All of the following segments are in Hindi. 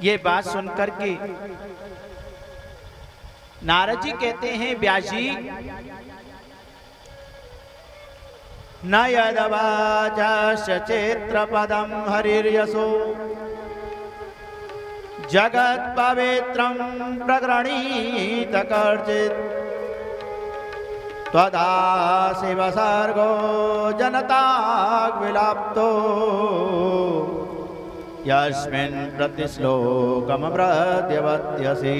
ये बात सुनकर के नारद जी कहते हैं, व्यास जी, न यदवाचस्य चित्रपदम हरिर्यशो जगत पवित्रम प्रगृणीत कर्चित् त्वदाशिव सर्गो जनता विलाप्तो यस्मिन् प्रतिश्लोकमृत्यवत्यसि।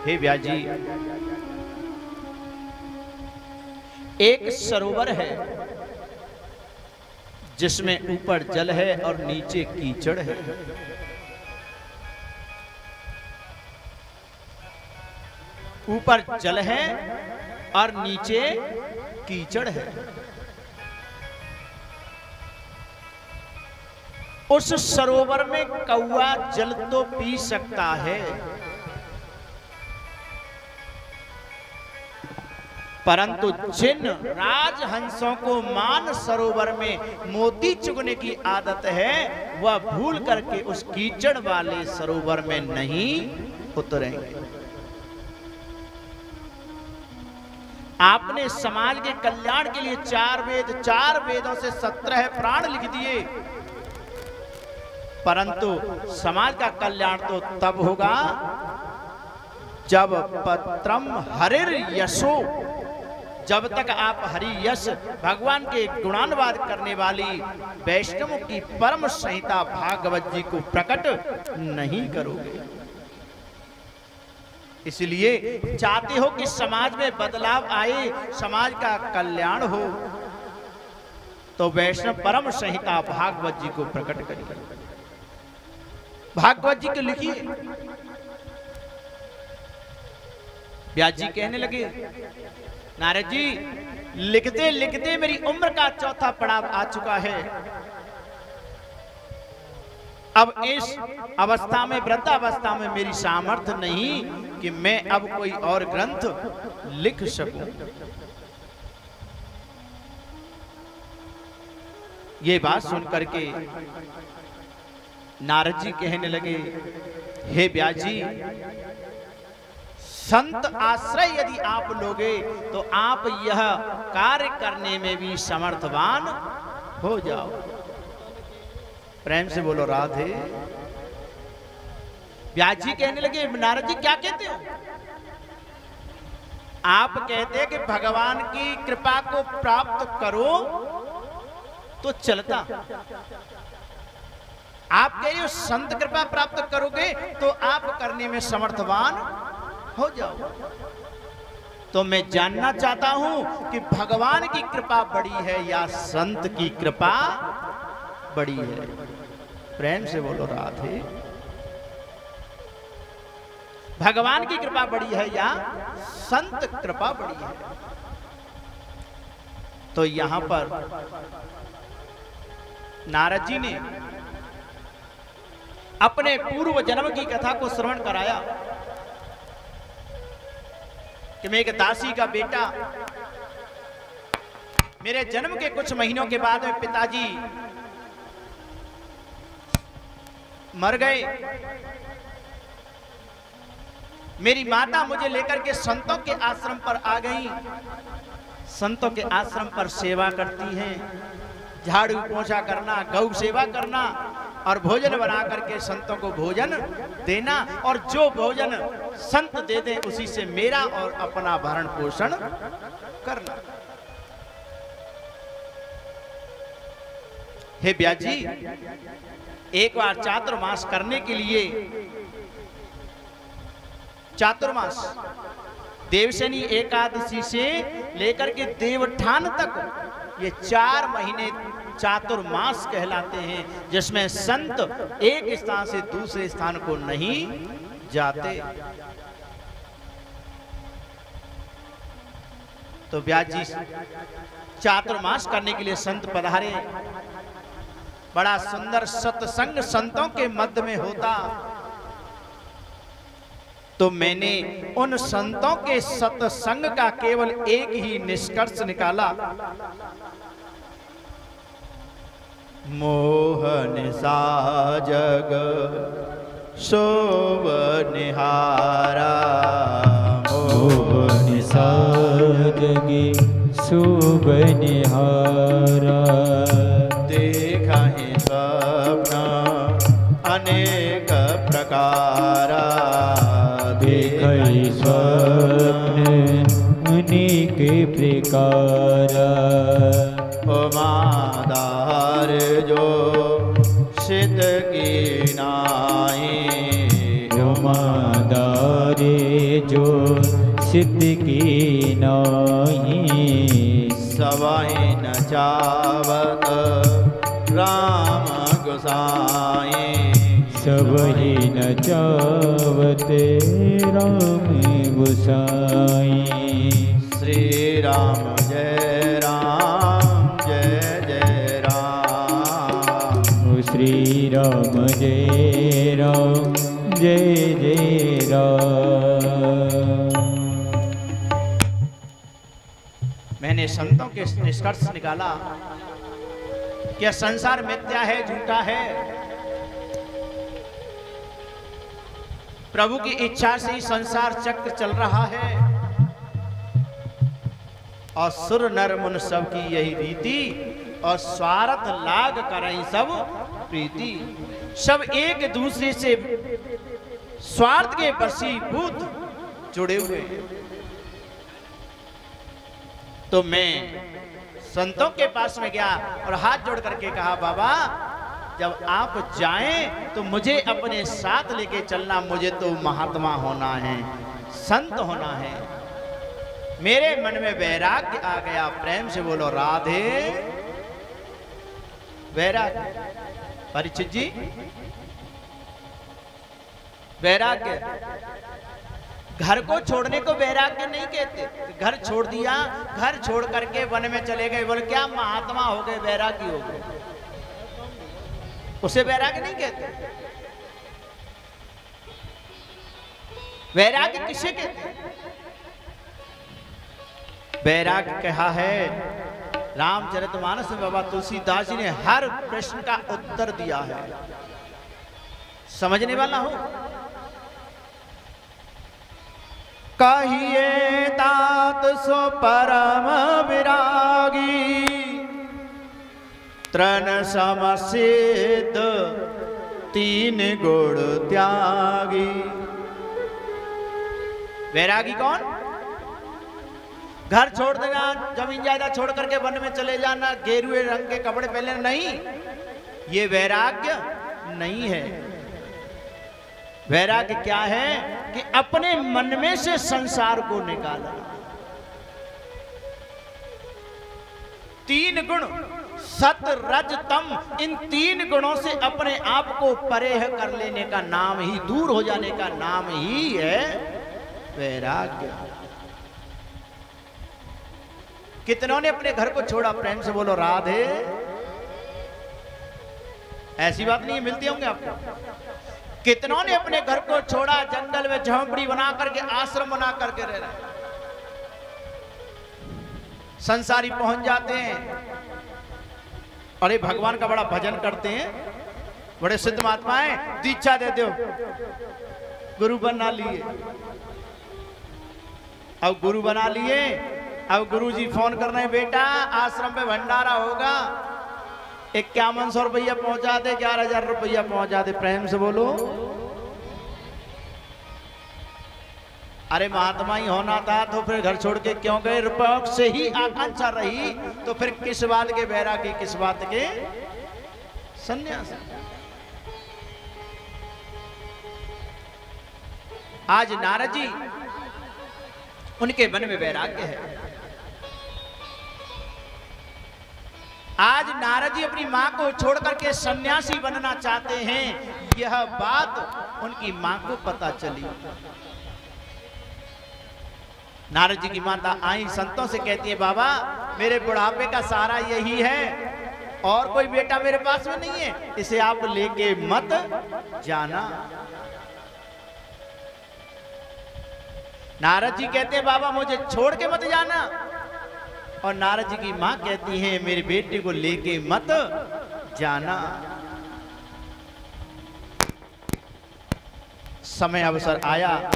हे व्यास जी, एक सरोवर है जिसमें ऊपर जल है और नीचे कीचड़ है। ऊपर जल है और नीचे कीचड़ है। उस सरोवर में कौआ जल तो पी सकता है, परंतु जिन राजहंसों को मान सरोवर में मोती चुगने की आदत है, वह भूल करके उस कीचड़ वाले सरोवर में नहीं उतरेंगे। आपने समाज के कल्याण के लिए 4 वेदों से 17 प्राण लिख दिए, परंतु समाज का कल्याण तो तब होगा जब पत्रम हरिर यशो, जब तक आप हरि यश भगवान के गुणानुवाद करने वाली वैष्णवों की परम संहिता भागवत जी को प्रकट नहीं करोगे। इसलिए चाहते हो कि समाज में बदलाव आए, समाज का कल्याण हो, तो वैष्णव परम संहिता भागवत जी को प्रकट करिए। भागवत जी को लिखिए। व्यास जी कहने लगे, नारद जी, लिखते लिखते मेरी उम्र का 4था पड़ाव आ चुका है। अब इस अवस्था में, वृद्धावस्था में मेरी सामर्थ्य नहीं कि मैं अब कोई और ग्रंथ लिख सकूं। ये बात सुनकर के नारद जी कहने लगे, हे व्यास जी, संत आश्रय यदि आप लोगे तो आप यह कार्य करने में भी समर्थवान हो जाओ। प्रेम से बोलो राधे। व्यास जी कहने लगे, नारद जी क्या कहते हो? आप कहते हैं कि भगवान की कृपा को प्राप्त करो तो चलता। आप कह रहे हो संत कृपा प्राप्त करोगे तो आप करने में समर्थवान हो जाओ। तो मैं जानना चाहता हूं कि भगवान की कृपा बड़ी है या संत की कृपा बड़ी है? प्रेम से बोलो राधे। भगवान की कृपा बड़ी है या संत कृपा बड़ी है? तो यहां पर नारद जी ने अपने पूर्व जन्म की कथा को श्रवण कराया कि मैं एक दासी का बेटा, मेरे जन्म के कुछ महीनों के बाद में पिताजी मर गए। मेरी माता मुझे लेकर के संतों के आश्रम पर आ गई। संतों के आश्रम पर सेवा करती हैं, झाड़ू पोछा करना, गौ सेवा करना और भोजन बना करके संतों को भोजन देना, और जो भोजन संत दे दें उसी से मेरा और अपना भरण पोषण करना। हे व्यास जी, एक बार चातुर्मास करने के लिए, चातुर्मास देवशनी एकादशी से लेकर के देवठान तक ये 4 महीने चातुर्मास कहलाते हैं, जिसमें संत एक स्थान से दूसरे स्थान को नहीं जाते। तो व्यास जी चातुर्मास करने के लिए संत पधारे। बड़ा सुंदर सत्संग संतों के मध्य में होता। तो मैंने उन संतों के सत्संग का केवल एक ही निष्कर्ष निकाला, मोहन सा जग शोभ निहारा, मोहन सा जग शोभ निहारा। देखा ही स्वप्न अनेक प्रकारा, देखा ही स्वप्न अनेक प्रकारा। उमादार जो सिद्ध की नाई, उमादार जो सिद्ध की नाई। सवाई न चावत राम गोसाई, सबहि न चावत राम गोसाई। श्री राम जय राम जय जय राम, श्री राम जय राम जय जय राम। मैंने संतों के निष्कर्ष निकाला कि यह संसार मिथ्या है, झूठा है। प्रभु की इच्छा से ही संसार चक्र चल रहा है और सुर नर मुन सब की यही रीति, और स्वार्थ लाग करें सब प्रीति। सब एक दूसरे से स्वार्थ के वशीभूत जुड़े हुए हैं। तो मैं संतों के पास में गया और हाथ जोड़ करके कहा, बाबा जब आप जाएं तो मुझे अपने साथ लेके चलना, मुझे तो महात्मा होना है, संत होना है। मेरे मन में वैराग्य आ गया। प्रेम से बोलो राधे। वैराग्य, परीक्षित जी, वैराग्य घर को छोड़ने को वैराग्य नहीं कहते। घर छोड़ दिया, घर छोड़ करके वन में चले गए, बोले क्या महात्मा हो गए, वैरागी हो गए, उसे वैराग्य नहीं कहते। वैराग्य किसे कहते? वैराग्य कहा है रामचरितमानस में बाबा तुलसीदास जी ने हर प्रश्न का उत्तर दिया है। समझने वाला हो कहिए तात सो परम विरागी, तृण समसिद्ध तीन गुण त्यागी। वैरागी कौन? घर छोड़ देना, जमीन जायदाद छोड़ करके वन में चले जाना, गेरुए रंग के कपड़े पहनने नहीं, ये वैराग्य नहीं है। वैराग्य क्या है कि अपने मन में से संसार को निकालना। तीन गुण सत रज तम, इन तीन गुणों से अपने आप को परे कर लेने का नाम ही, दूर हो जाने का नाम ही है वैराग्य। कितनों ने अपने घर को छोड़ा? प्रेम से बोलो राधे। ऐसी बात नहीं है, मिलती होंगे आपको। कितनों ने अपने घर को छोड़ा, जंगल में झोंपड़ी बना करके, आश्रम बना करके रह रहे। संसारी पहुंच जाते हैं, अरे भगवान का बड़ा भजन करते हैं, बड़े सिद्ध महात्मा हैं, दीक्षा दे दो, गुरु बना लिए। अब गुरु बना लिए, अब गुरुजी फोन कर रहे हैं, बेटा आश्रम पे भंडारा होगा, 5100 रुपया पहुंचा दे, 11,000 रुपया पहुंचा दे। प्रेम से बोलो। अरे महात्मा ही होना था तो फिर घर छोड़ के क्यों गए? रुपयों से ही आकांक्षा रही तो फिर किस बात के वैरागी, किस बात के सन्यास? आज नारद जी, उनके मन में वैराग्य है। आज नारद जी अपनी मां को छोड़ करके सन्यासी बनना चाहते हैं। यह बात उनकी मां को पता चली। नारद जी की माता आई, संतों से कहती है, बाबा मेरे बुढ़ापे का सहारा यही है, और कोई बेटा मेरे पास में नहीं है, इसे आप लेके मत जाना। नारद जी कहते हैं, बाबा मुझे छोड़ के मत जाना। और नारद जी की मां कहती है, मेरे बेटे को लेके मत जाना। समय अवसर आया,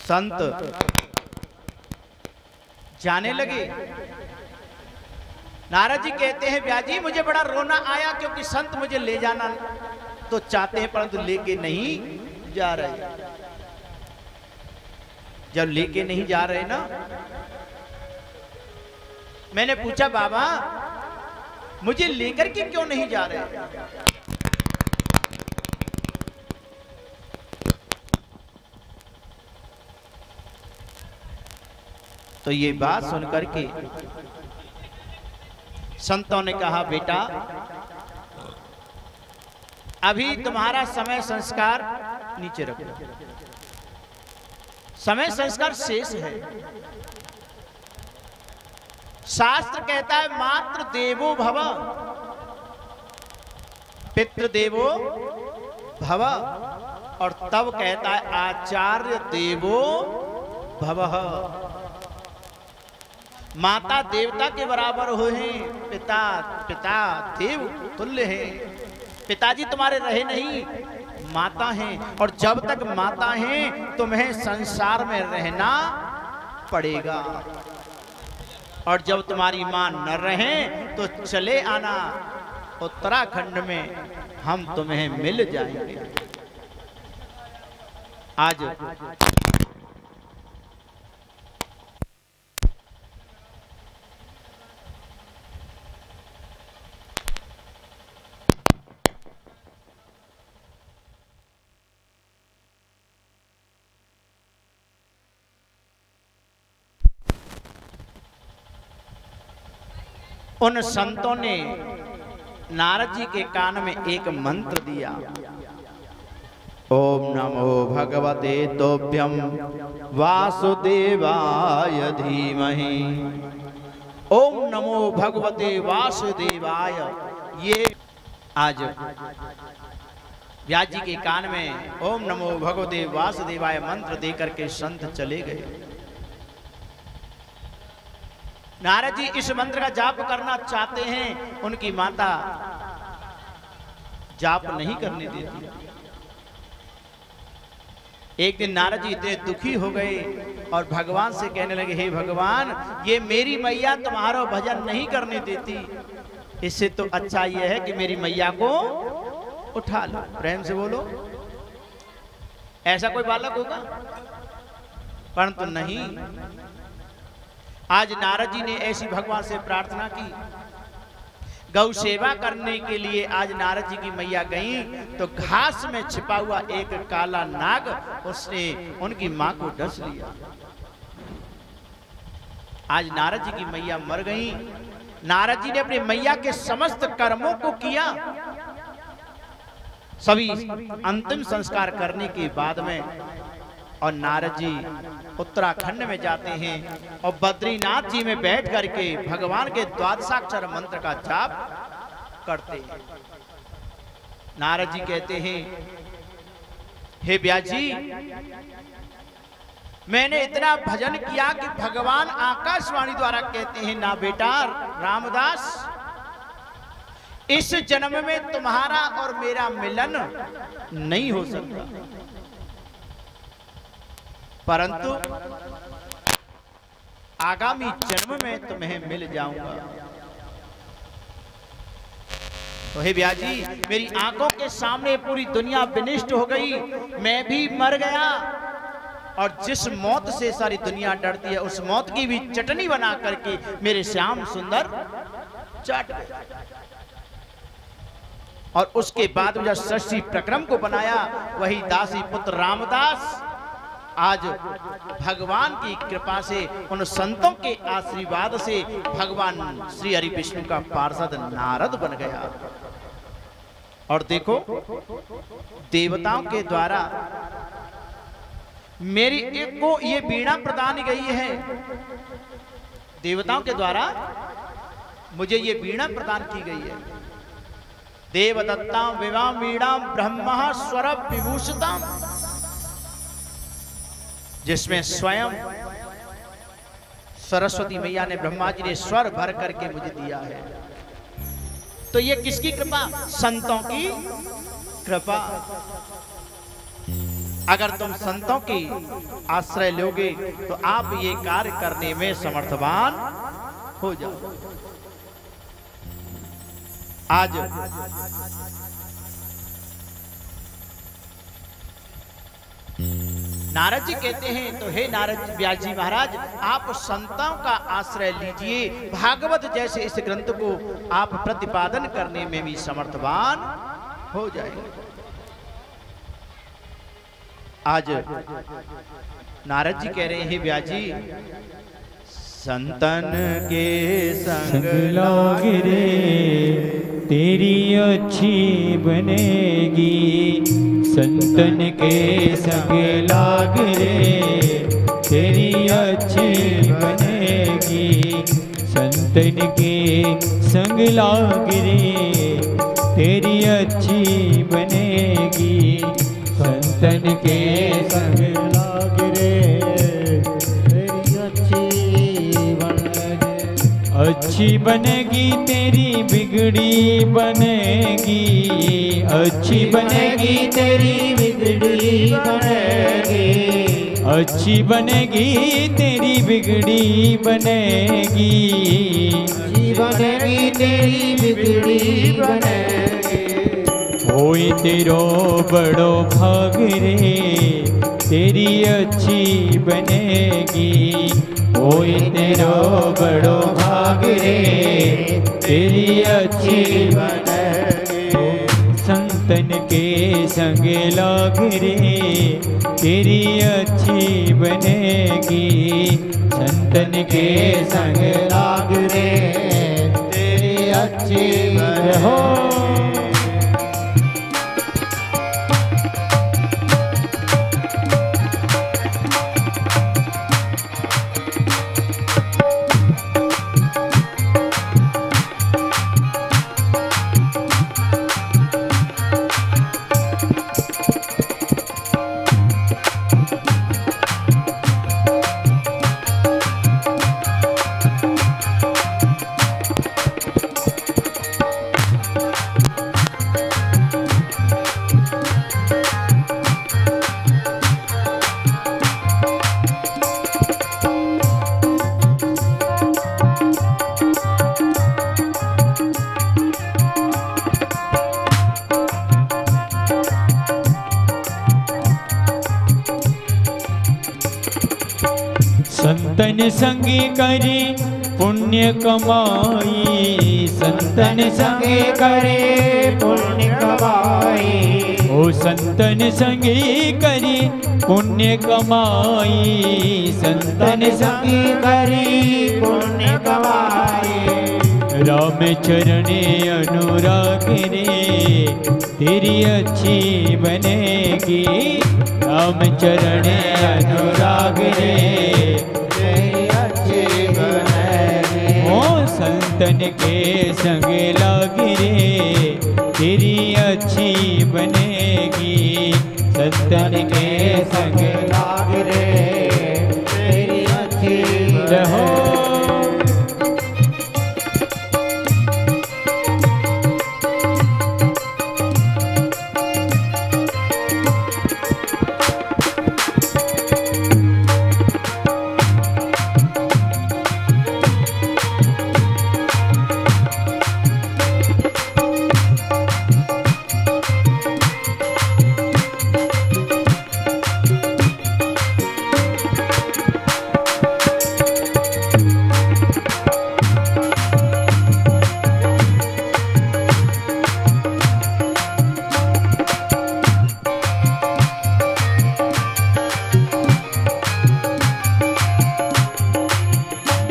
संत जाने लगे। नारद जी कहते हैं व्यास जी मुझे बड़ा रोना आया क्योंकि संत मुझे ले जाना तो चाहते हैं परंतु लेके नहीं जा रहे। जब लेके नहीं जा रहे ना, मैंने पूछा बाबा मुझे लेकर के क्यों नहीं जा रहे? तो ये बात सुनकर के संतों ने कहा बेटा अभी तुम्हारा समय संस्कार नीचे रखो, समय संस्कार शेष है। शास्त्र कहता है मातृ देवो भव, पितृ देवो भव, और तब कहता है आचार्य देवो भवः। माता देवता के बराबर हो हैं, पिता पिता देव तुल्य है। पिताजी तुम्हारे रहे नहीं, माता हैं, और जब तक माता हैं तुम्हें संसार में रहना पड़ेगा, और जब तुम्हारी मां न रहे तो चले आना उत्तराखंड में, हम तुम्हें मिल जाएंगे। आज उन संतों ने नारद जी के कान में एक मंत्र दिया, ओम नमो भगवते तोभ्यम वासुदेवाय धीमहि। ओम नमो भगवते वासुदेवाय। ये आज व्यास जी के कान में ओम नमो भगवते वासुदेवाय मंत्र देकर के संत चले गए। नारद जी इस मंत्र का जाप करना चाहते हैं, उनकी माता जाप नहीं करने देती। एक दिन नारद जी इतने दुखी हो गए और भगवान से कहने लगे, हे भगवान ये मेरी मैया तुम्हारा भजन नहीं करने देती, इससे तो अच्छा यह है कि मेरी मैया को उठा लो। प्रेम से बोलो, ऐसा कोई बालक होगा? परंतु नहीं। आज नारद जी ने ऐसी भगवान से प्रार्थना की। गौ सेवा करने के लिए आज नारद जी की मैया गई तो घास में छिपा हुआ एक काला नाग उसने उनकी मां को डस लिया। आज नारद जी की मैया मर गई। नारद जी ने अपनी मैया के समस्त कर्मों को किया। सभी अंतिम संस्कार करने के बाद में और नारद जी उत्तराखंड में जाते हैं और बद्रीनाथ जी में बैठ करके भगवान के द्वादशाक्षर मंत्र का जाप करते हैं। नारद जी कहते हैं, हे व्यास जी मैंने इतना भजन किया कि भगवान आकाशवाणी द्वारा कहते हैं, ना बेटा रामदास इस जन्म में तुम्हारा और मेरा मिलन नहीं हो सकता, परंतु आगामी जन्म में तुम्हें मिल जाऊंगा। तो हे व्यास जी मेरी आंखों के सामने पूरी दुनिया विनिष्ट हो गई, मैं भी मर गया, और जिस मौत से सारी दुनिया डरती है उस मौत की भी चटनी बना करके मेरे श्याम सुंदर चाट गए। और उसके बाद जब षष्ठी प्रक्रम को बनाया वही दासी पुत्र रामदास आज भगवान की कृपा से उन संतों के आशीर्वाद से भगवान श्री हरि विष्णु का पार्षद नारद बन गया। और देखो देवताओं के द्वारा मेरी एक को ये वीणा प्रदान गई है। देवताओं के द्वारा मुझे ये वीणा प्रदान की गई है। देवदत्ता विवाह वीणा ब्रह्मा स्वर विभूषिता, जिसमें स्वयं सरस्वती मैया ने ब्रह्मा जी ने स्वर भर करके मुझे दिया है। तो ये किसकी कृपा? संतों की कृपा। अगर तुम संतों की आश्रय लोगे तो आप ये कार्य करने में समर्थवान हो जाओ। आज नारद जी कहते हैं, तो हे नारद व्यास जी महाराज, आप संतों का आश्रय लीजिए, भागवत जैसे इस ग्रंथ को आप प्रतिपादन करने में भी समर्थवान हो जाएंगे। आज नारद जी कह रहे हैं, व्यास जी, संतन के संग लागे रे तेरी अच्छी बनेगी, संतन के संग लाग रे तेरी अच्छी बनेगी, संतन के संग लाग रे तेरी अच्छी बनेगी, संतन के संग लाग रे तेरी अच्छी बनेगी, तेरी बिगड़ी बनेगी, अच्छी बनेगी तेरी बिगड़ी बनेगी, अच्छी बनेगी तेरी बिगड़ी बनेगी, अच्छी बनेगी तेरी बिगड़ी बनेगी। होई तेरो बड़ो भाग रे तेरी अच्छी बनेगी, होई तेरो बड़ो भाग रे तेरी अच्छी बनेगी, संतन के संग लाग रे तेरी अच्छी बनेगी, संतन के संग लाग रे तेरी अच्छी बनेगी। संतन संगी करी पुण्य कमाई, संतन संगी करे पुण्य कमाई, ओ संतन संगी करी पुण्य कमाई, संतन संगी करी पुण्य कमाई, राम चरणे अनुराग रे तेरी अच्छी बनेगी, राम चरणे अनुराग रे तेरी अच्छी बनेगी, ओ संतन के संग लाग रे तेरी अच्छी बनेगी, संतन के संग लाग रे तेरी अच्छी बनेगी।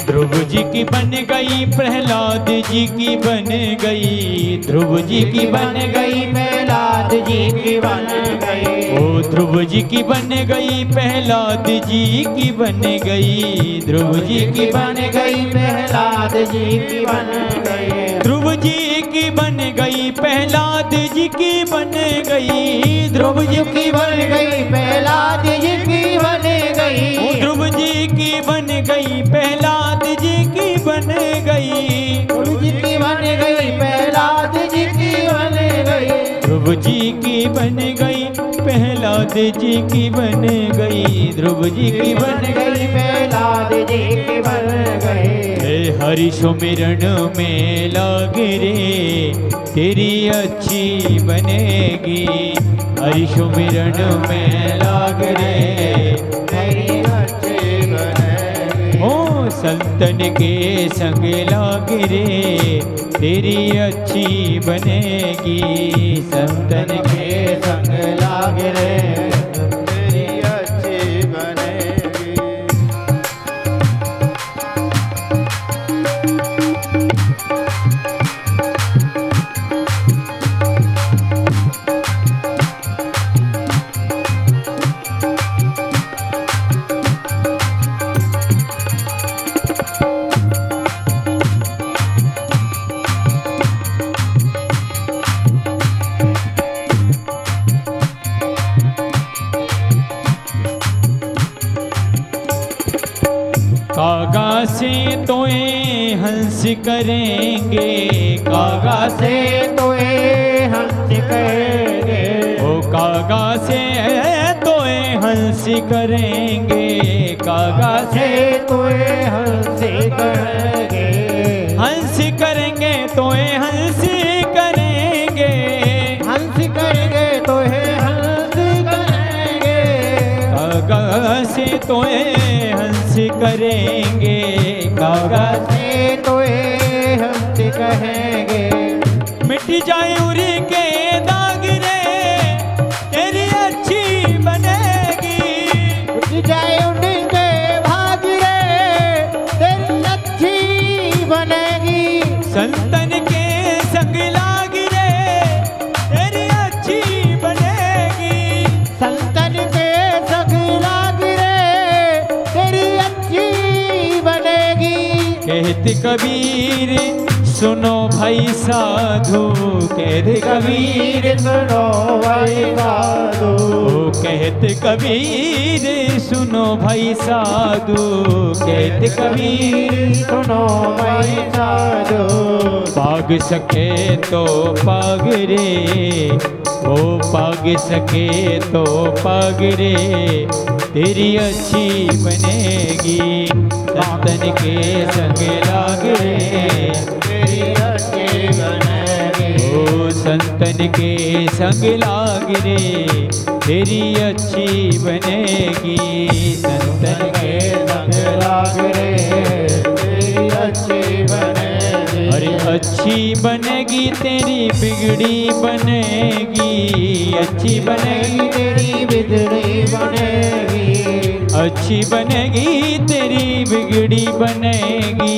ध्रुव जी की बन गई प्रहलाद जी की बन गई, ध्रुव जी की बन गई प्रहलाद जी की बन गई, ओ ध्रुव जी की बन गई प्रहलाद जी की बन गई, ध्रुव जी की बन गई प्रहलाद जी की बन गई, ध्रुव जी की बन गई प्रहलाद जी की बन गई, ध्रुव जी की बन गई प्रहलाद जी की बन गई, ध्रुव जी की बन गई प्रहलाद जी की बन गई, ध्रुव जी की बन गई प्रहलाद ध्रुव जी की बन गई, प्रहलाद जी की बन गई, ध्रुव जी की बन गई, प्रहलाद जी की बन गई। हरि सुमिरन में लाग रे, तेरी अच्छी बनेगी, हरि सुमिरन में लाग रे, तेरी अच्छी बनेगी। ओ संतन के संग लाग रे, तेरी अच्छी बनेगी, संतन के संग लाग रे, तेरी अच्छी बनेगी। कागा से तोए हंस करेंगे, कागा से तोए हंस करेंगे, ओ कागा से तोए हंस करेंगे, कागा से तोए हंस करेंगे, हंस करेंगे तोए हंस करेंगे, हंस करेंगे तोहे हंस करेंगे। कागा से तोए हंस करेंगे, कागा से तोहे हंस कहेंगे। मिट जाए उरी के दाग रे, तेरी अच्छी बनेगी, उठ जाए उनके भाग रे, तेरी अच्छी बनेगी। संतन के संग लाग रे, तेरी अच्छी बनेगी, संतन के संग लाग रे, तेरी अच्छी बनेगी। कहते कबीर सुनो भाई साधु, कहते कबीर कबीर सुनो भाई साधु, ओ कहते कबीर सुनो भाई साधु, कहते कबीर सुनो भाई साधु। पाग सके तो पाग रे, ओ पाग सके तो पाग रे, तेरी अच्छी बनेगी, संतन के संग लाग रे, तेरी अच्छी बनेगी। ओ संतन के संग लाग रे, तेरी अच्छी बनेगी, संतन के संग लाग रे, तेरी अच्छी बनेगी। अरे अच्छी बनेगी तेरी बिगड़ी बनेगी, अच्छी बनेगी तेरी बिगड़ी बनेगी, अच्छी बनेगी तेरी बिगड़ी बनेगी,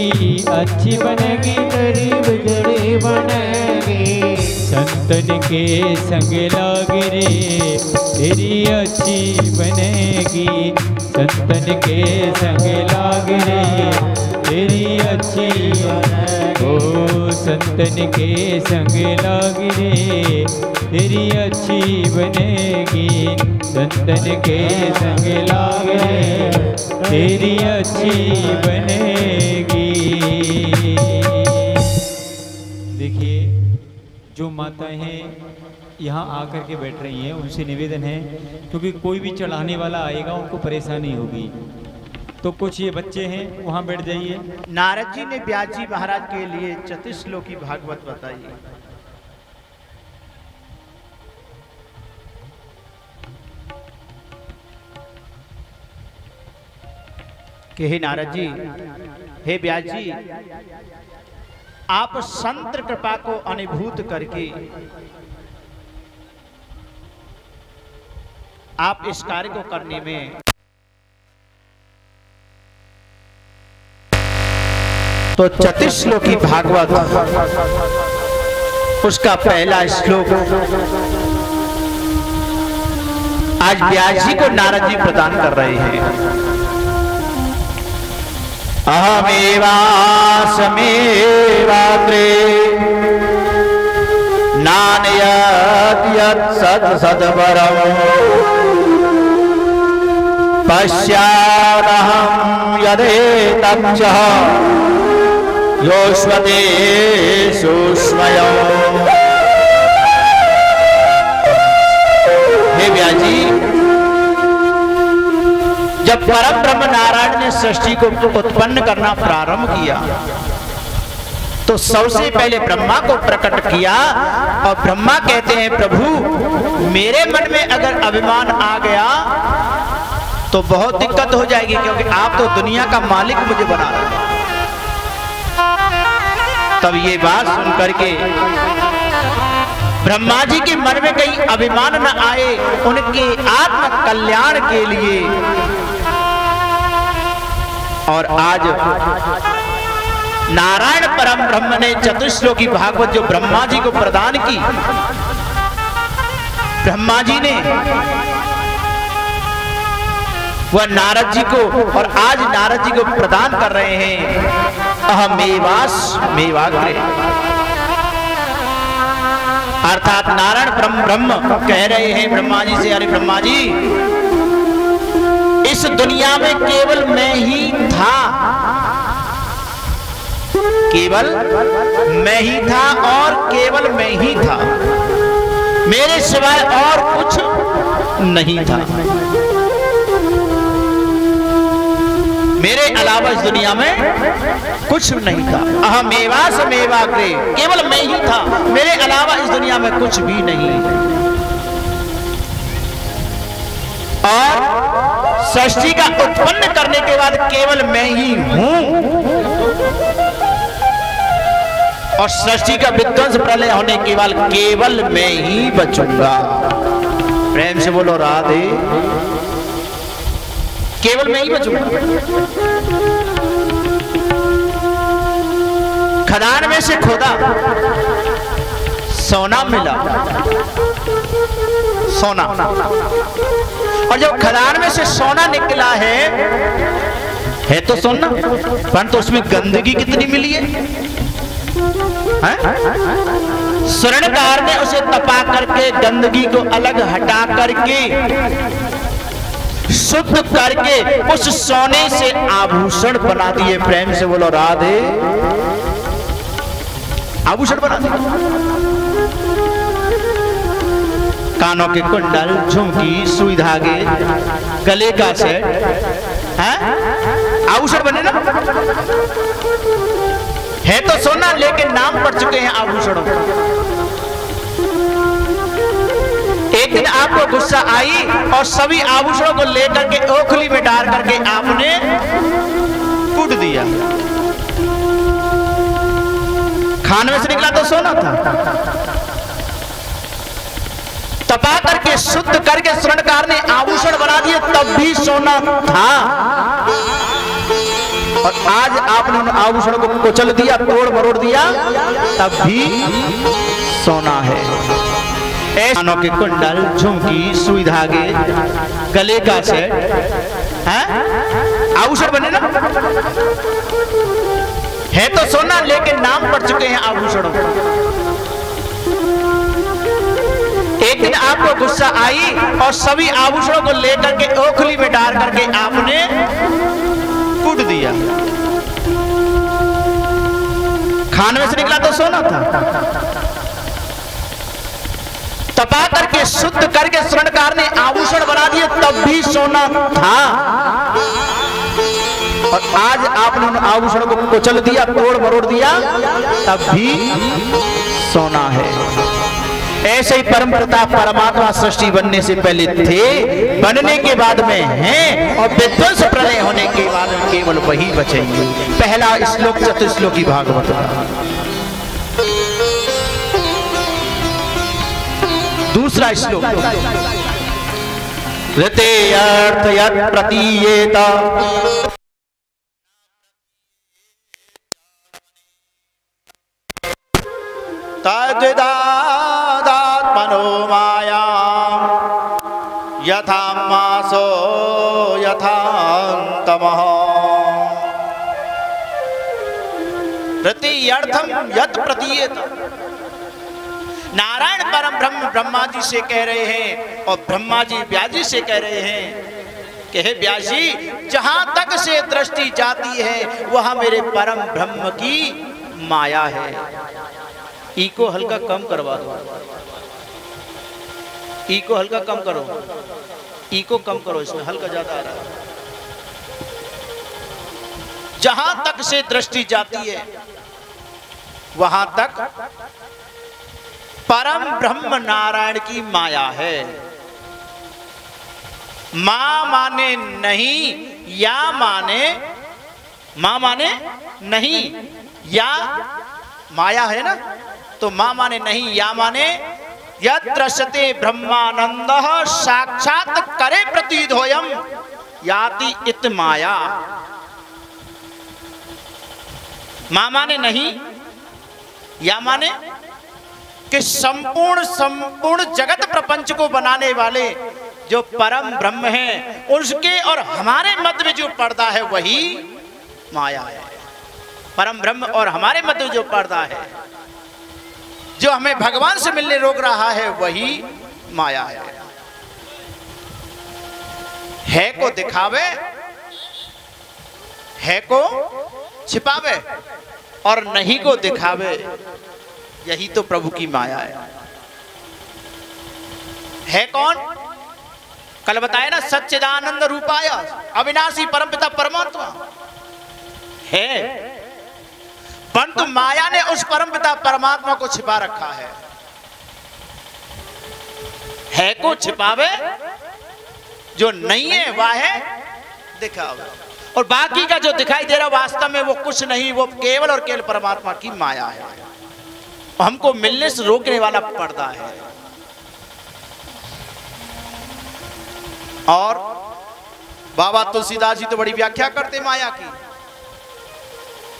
अच्छी बनेगी तेरी बिगड़ी बनेगी। संतन के संग लाग रे, तेरी अच्छी बनेगी, संतन के संग लाग रे, तेरी अच्छी ओ संतन के संग लाग रे, तेरी अच्छी बनेगी, संतन के संग लाग रे, तेरी अच्छी बनेगी। देखिए जो माताएं हैं यहाँ आकर के बैठ रही हैं, उनसे निवेदन है क्योंकि कोई भी चढ़ाने वाला आएगा उनको परेशानी होगी, तो कुछ ये बच्चे हैं वहाँ बैठ जाइए। नारद जी ने व्यास जी महाराज के लिए 34 श्लोकी भागवत बताई। कि हे नारद जी, हे व्यास जी, आप संत कृपा को अनुभूत करके आप इस कार्य को करने में तो 34 श्लोकी भागवत उसका पहला श्लोक आज व्यास जी को नारद जी प्रदान कर रहे हैं। अहमेवासमेवाग्रे नान्यत् यत् सत् सद्वरम् पश्यामहं यदेतच्च योष्वते सूक्ष्मयो जब परम ब्रह्म नारायण ने सृष्टि को उत्पन्न करना प्रारंभ किया तो सबसे पहले ब्रह्मा को प्रकट किया और ब्रह्मा कहते हैं प्रभु मेरे मन में अगर अभिमान आ गया तो बहुत दिक्कत हो जाएगी, क्योंकि आप तो दुनिया का मालिक मुझे बना रहे हैं। तब ये बात सुन करके ब्रह्मा जी के मन में कहीं अभिमान न आए, उनके आत्म कल्याण के लिए। और आज नारायण परम ब्रह्म ने चतुश्लोकी भागवत जो ब्रह्मा जी को प्रदान की, ब्रह्मा जी ने वह नारद जी को और आज नारद जी को प्रदान कर रहे हैं। अहमेवास मेवाग्रे, अर्थात नारायण परम ब्रह्म कह रहे हैं ब्रह्मा जी से, अरे ब्रह्मा जी इस दुनिया में केवल मैं ही था, केवल मैं ही था और केवल मैं ही था, मेरे सिवाय और कुछ नहीं था, मेरे अलावा इस दुनिया में कुछ नहीं था। अहमेवास मेवाग्रे, केवल मैं ही था, मेरे अलावा इस दुनिया में कुछ भी नहीं। और सृष्टि का उत्पन्न करने के बाद केवल मैं ही हूं, और सृष्टि का विध्वंस प्रलय होने के बाद केवल मैं ही बचूंगा। प्रेम से बोलो राधे। केवल मैं ही बचूंगा। खदान में से खोदा, सोना मिला, सोना, और जब खदान में से सोना निकला है तो सोना, परंतु उसमें गंदगी कितनी मिली है? स्वर्णकार ने उसे तपा करके गंदगी को अलग हटा करके शुद्ध करके उस सोने से आभूषण बना दिए। प्रेम से बोलो राधे। आभूषण बना दिए, कानों के कुंडल, झुमकी, सुई धागे, गले का सेट, आभूषण बने ना। है तो सोना, लेकिन नाम पड़ चुके हैं आभूषणों। एक दिन आपको गुस्सा आई और सभी आभूषणों को लेकर के ओखली में डाल करके आपने कूट दिया। खाने में से निकला तो सोना था, तपा करके शुद्ध करके स्वर्णकार ने आभूषण बना दिए, तब भी सोना था। और आज आपने उन आभूषणों को कुचल दिया, तोड़ मरोड़ दिया, तब भी सोना है। कानों के कुंडल, झुमकी, सुई धागे, गले का सेट, आभूषण बने ना। है तो सोना, लेकिन नाम पड़ चुके हैं आभूषणों। एक दिन आपको गुस्सा आई और सभी आभूषणों को लेकर के ओखली में डाल करके आपने कूट दिया। खाने में से निकला तो सोना था, तपा करके शुद्ध करके स्वर्णकार ने आभूषण बना दिए, तब भी सोना था। और आज आपने उन आभूषणों को कुचल दिया, तोड़ मरोड़ दिया, तब भी सोना है। ऐसे ही परम प्रताप परमात्मा सृष्टि बनने से पहले थे, बनने के बाद में हैं, और विध्वंस प्रलय होने के बाद में केवल वही बचेंगे। पहला श्लोक चतुश्लोकी भागवत का। दूसरा श्लोक, ऋते अर्थ यत् प्रतीयेत तद्विदादात्मनो माया यथा मासो यथान्तमः। ऋते अर्थम यत् प्रतीयेत। नारायण परम ब्रह्म ब्रह्मा जी से कह रहे हैं और ब्रह्मा जी व्यास जी से कह रहे हैं कि हे व्यास जी, जहां तक से दृष्टि जाती है वहां मेरे परम ब्रह्म की माया है। ई को हल्का कम करवा दो, ई को हल्का कम करो, ई को कम करो, इसमें हल्का ज्यादा आ रहा है। जहां तक से दृष्टि जाती है वहां तक परम ब्रह्म नारायण की माया है। मां माने नहीं, या माने, मां माने नहीं, या माया है ना, तो मां माने नहीं, या माने यद्रश्यते ब्रह्मानंद साक्षात करे प्रतीतोयम याति इत माया। मां माने नहीं, या माने कि संपूर्ण जगत प्रपंच को बनाने वाले जो परम ब्रह्म है, उसके और हमारे मध्य में जो पर्दा है वही माया है। परम ब्रह्म और हमारे मध्य में जो पर्दा है, जो हमें भगवान से मिलने रोक रहा है, वही माया है को दिखावे, है को छिपावे और नहीं को दिखावे, यही तो प्रभु की माया है कौन? कल बताया ना, सच्चिदानंद रूपाय अविनाशी परमपिता परमात्मा है, परंतु माया ने उस परमपिता परमात्मा को छिपा रखा है को छिपावे, जो नहीं है वह है दिखावे, और बाकी का जो दिखाई दे रहा वास्तव में वो कुछ नहीं, वो केवल और केवल परमात्मा की माया है, हमको मिलने से रोकने वाला पर्दा है। और बाबा तुलसीदास जी तो बड़ी व्याख्या करते माया की,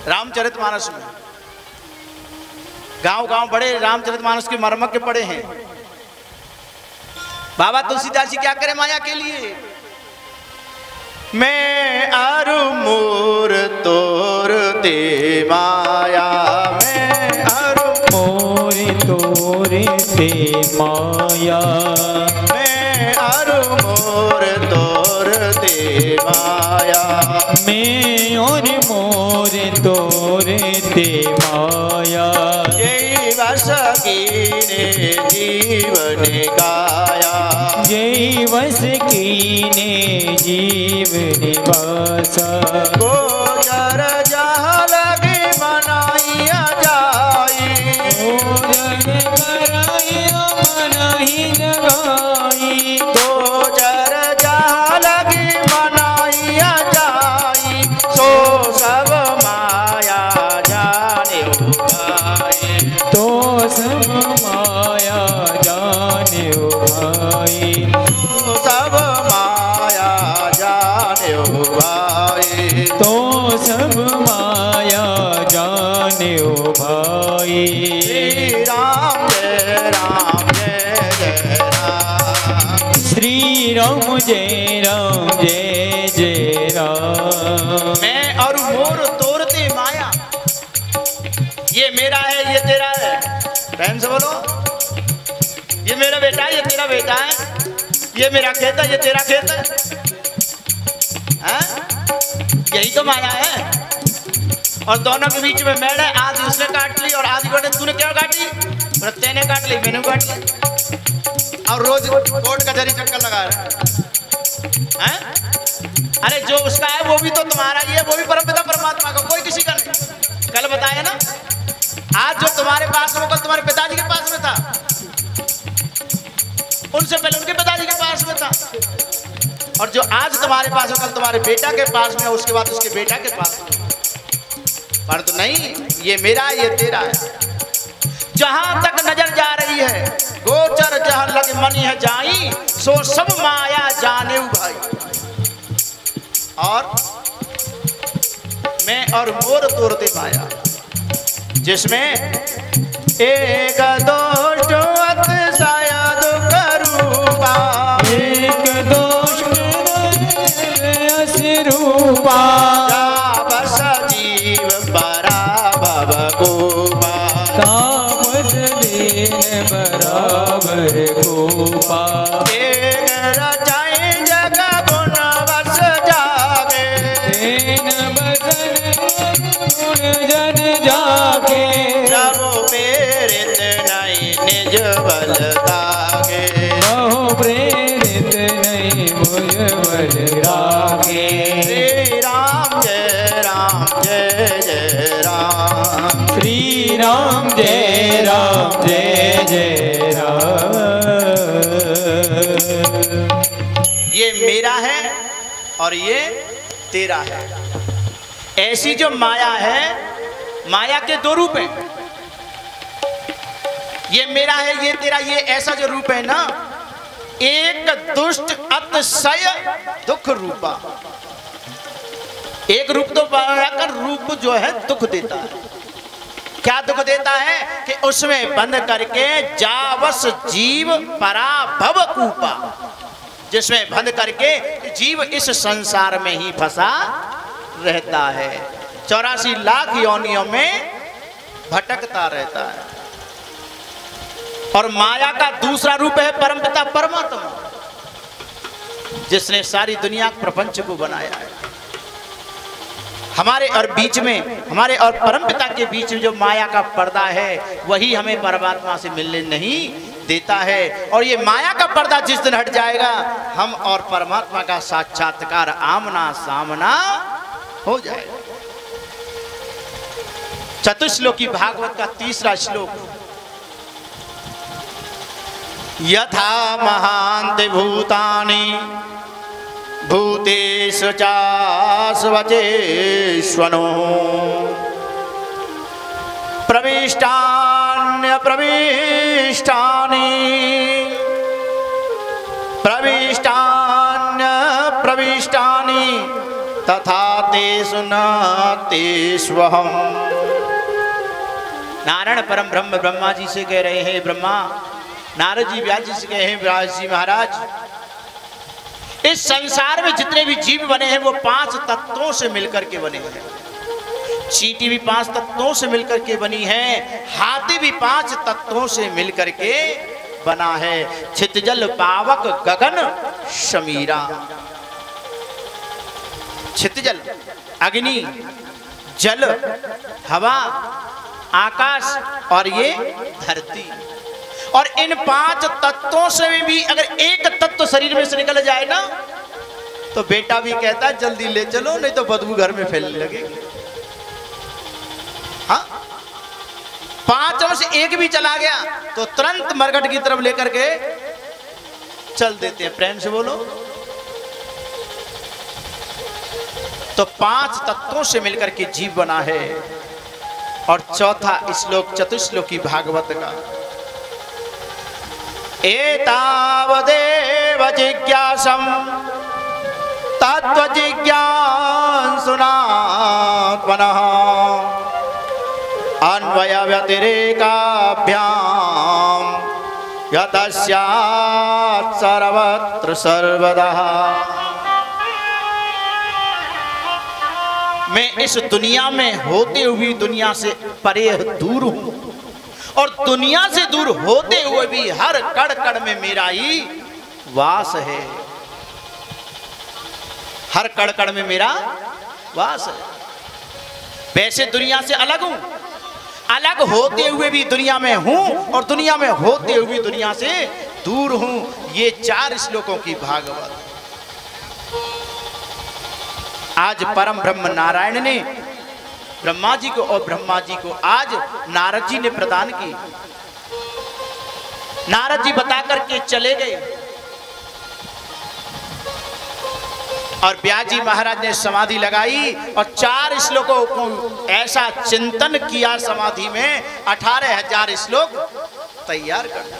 रामचरितमानस में। गांव गांव बड़े रामचरितमानस के मर्मज्ञ पड़े हैं। बाबा तुलसीदास जी क्या करे माया के लिए? मैं अरु मोर तोर दे माया, मैं अरु मोर तोर दे माया, मैं अरु मोर तोर दे माया, मैं और मोर तोर दे माया। जय वस कीने जीवन गाया, जय वस कीने जीव निवासा। गोचर जहाँ लगे मनाइया जाई, गोचर कराइया मनाही जगाई, गोचर जहाँ लगे मनाइया जाई, सो सब माया जाने उगाए, तो सब माया जाने भाई, सब माया जाने भाई, तो सब माया जाने भाई। श्री राम जय राम जय जय राम, श्री राम जय राम जय जय राम। मैं और मोर तोरते माया, ये मेरा है ये तेरा है, बहन से बोलो, ये मेरा बेटा है ये तेरा बेटा है, ये मेरा खेत है ये तेरा खेत है, यही तो माया है। और दोनों के बीच में मेड़ है, आधी उसने काट ली और आधी तूने क्या काटी? तेने काट ली, मैंने काट ली, और रोज कोर्ट कचहरी चक्कर लगा रहे हैं। अरे जो उसका है वो भी तो तुम्हारा ही है, वो भी परमपिता परमात्मा का, कोई किसी का नहीं। कल बताया ना, आज जो तुम्हारे पास है वो कल तुम्हारे पिताजी के पास में था, उनसे पहले उनके पिताजी के पास में था, और जो आज तुम्हारे पास है कल तुम्हारे बेटा के पास में, उसके बाद उसके बेटा के पास में। पर तो नहीं, ये मेरा ये तेरा है। जहां तक नजर जा रही है, गोचर जहां लग मनी है जाई, सो सब माया जाने भाई। और मैं और मोर तोरते माया, जिसमें एक दोष शायद करूपा, एक दोष रूपा, बस जीव बरा भव गोपा, तापस दीन बराबर गोपा। एक रचाए जग गुण बस जागे, तीन बदन गुण जन जाके, प्रभु प्रेरित नहीं निज बल तागे, बहु प्रेरित नहीं मुझ बल रागे। श्री राम जय राम राम जय राम जय जय राम। ये मेरा है और ये तेरा है। ऐसी जो माया है, माया के दो रूप हैं। ये मेरा है, ये तेरा, ये ऐसा जो रूप है ना, एक दुष्ट अतिशय दुख रूपा। एक रूप तो बनाकर रूप जो है दुख देता है। क्या दुख देता है कि उसमें बंद करके जावस जीव पराभव कूपा, जिसमें बंद करके जीव इस संसार में ही फंसा रहता है, 84 लाख योनियों में भटकता रहता है। और माया का दूसरा रूप है परमपिता परमात्मा, जिसने सारी दुनिया प्रपंच को बनाया है। हमारे और बीच में, हमारे और परमपिता के बीच में जो माया का पर्दा है, वही हमें परमात्मा से मिलने नहीं देता है। और ये माया का पर्दा जिस दिन हट जाएगा, हम और परमात्मा का साक्षात्कार आमना सामना हो जाएगा। चतुश्लोकी भागवत का 3रा श्लोक। यथा महान्ति भूतानि भूतेषु चास्वचेष्वनो प्रविष्टान्य प्रविष्टानि प्रविष्टान्य प्रविष्टानि तथा तेषु न तेष्वहम्। नारायण परम ब्रह्म ब्रह्मा जी से कह रहे हैं, ब्रह्मा नारद जी व्यास जी से कहे हैं, व्यास जी महाराज, इस संसार में जितने भी जीव बने हैं वो 5 तत्वों से मिलकर के बने हैं। चींटी भी 5 तत्वों से मिलकर के बनी है, हाथी भी 5 तत्वों से मिलकर के बना है। छितजल पावक गगन शमीरा। छितजल अग्नि, जल, हवा, आकाश और ये धरती। और इन 5 तत्वों से भी अगर एक तत्व शरीर में से निकल जाए ना, तो बेटा भी कहता है जल्दी ले चलो, नहीं तो बदबू घर में फैलने लगेगी। हाँ, 5 में से एक भी चला गया तो तुरंत मरघट की तरफ लेकर के चल देते हैं। प्रेम से बोलो। तो 5 तत्वों से मिलकर के जीव बना है। और चौथा श्लोक चतुश्लोकी भागवत का, एतावदेव जिज्ञासं तत्त्वजिज्ञासुनात्मनः अन्वय व्यतिरेकाभ्यां यतस्यात् सर्वत्र सर्वदा। मैं इस दुनिया में होते हुए दुनिया से परे दूर हूं, और दुनिया से दूर होते हुए भी हर कण कण में मेरा ही वास है। हर कण कण में मेरा वास है। वैसे दुनिया से अलग हूं, अलग होते हुए भी दुनिया में हूं, और दुनिया में होते हुए दुनिया से दूर हूं। ये 4 श्लोकों की भागवत आज परम ब्रह्म नारायण ने ब्रह्मा जी को और ब्रह्मा जी को आज नारद जी ने प्रदान की। नारद जी बता करके चले गए और व्यास जी महाराज ने समाधि लगाई और 4 श्लोकों को ऐसा चिंतन किया समाधि में, 18,000 श्लोक तैयार कर दिया।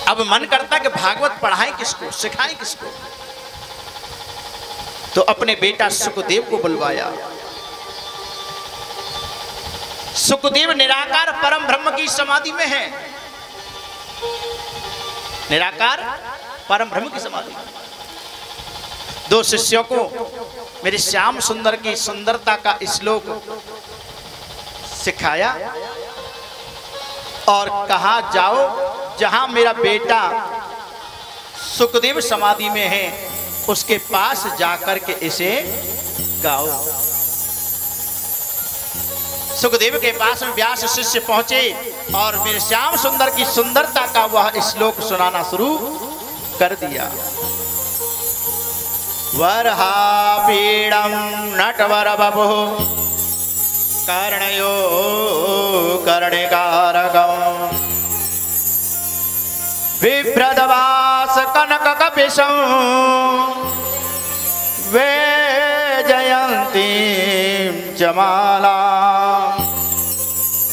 अब मन करता कि भागवत पढ़ाएं किसको, सिखाएं किसको, तो अपने बेटा सुखदेव को बुलवाया। सुखदेव निराकार परम ब्रह्म की समाधि में है। निराकार परम ब्रह्म की समाधि। 2 शिष्यों को मेरे श्याम सुंदर की सुंदरता का श्लोक सिखाया और कहा, जाओ जहां मेरा बेटा सुखदेव समाधि में है उसके पास जाकर के इसे गाओ। सुखदेव के पास में व्यास शिष्य पहुंचे और मेरे श्याम सुंदर की सुंदरता का वह श्लोक सुनाना शुरू कर दिया। वरहापीडं नटवर बभुः कर्णयो कर्णिकारकम् बिभ्रदवास कनक कपिशं वैजयन्तीं च मालाम्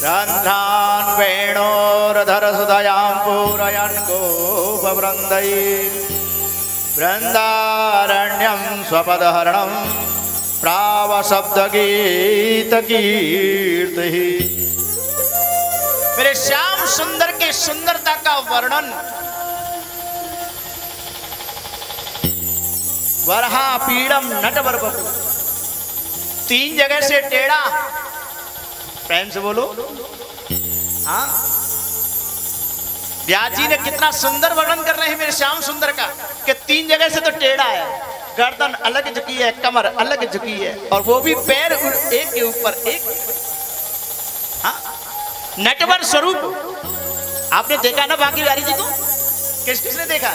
रन्ध्रान् वेणोर्धरसुधयां पूरयन् गोपवृन्दैः वृन्दारण्यं स्वपदहरणं प्रावशब्दगीतकीर्तिः। मेरे श्याम सुंदर के सुंदरता का वर्णन वरहा पीड़म नटवर बपू, 3 जगह से टेढ़ा। प्रेम से बोलो हाँ। व्यास जी ने कितना सुंदर वर्णन कर रहे हैं मेरे श्याम सुंदर का कि 3 जगह से तो टेढ़ा है, गर्दन अलग झुकी है, कमर अलग झुकी है, और वो भी पैर एक के ऊपर एक। हाँ, नटवर स्वरूप आपने देखा ना बांके बिहारी जी को? किसने देखा?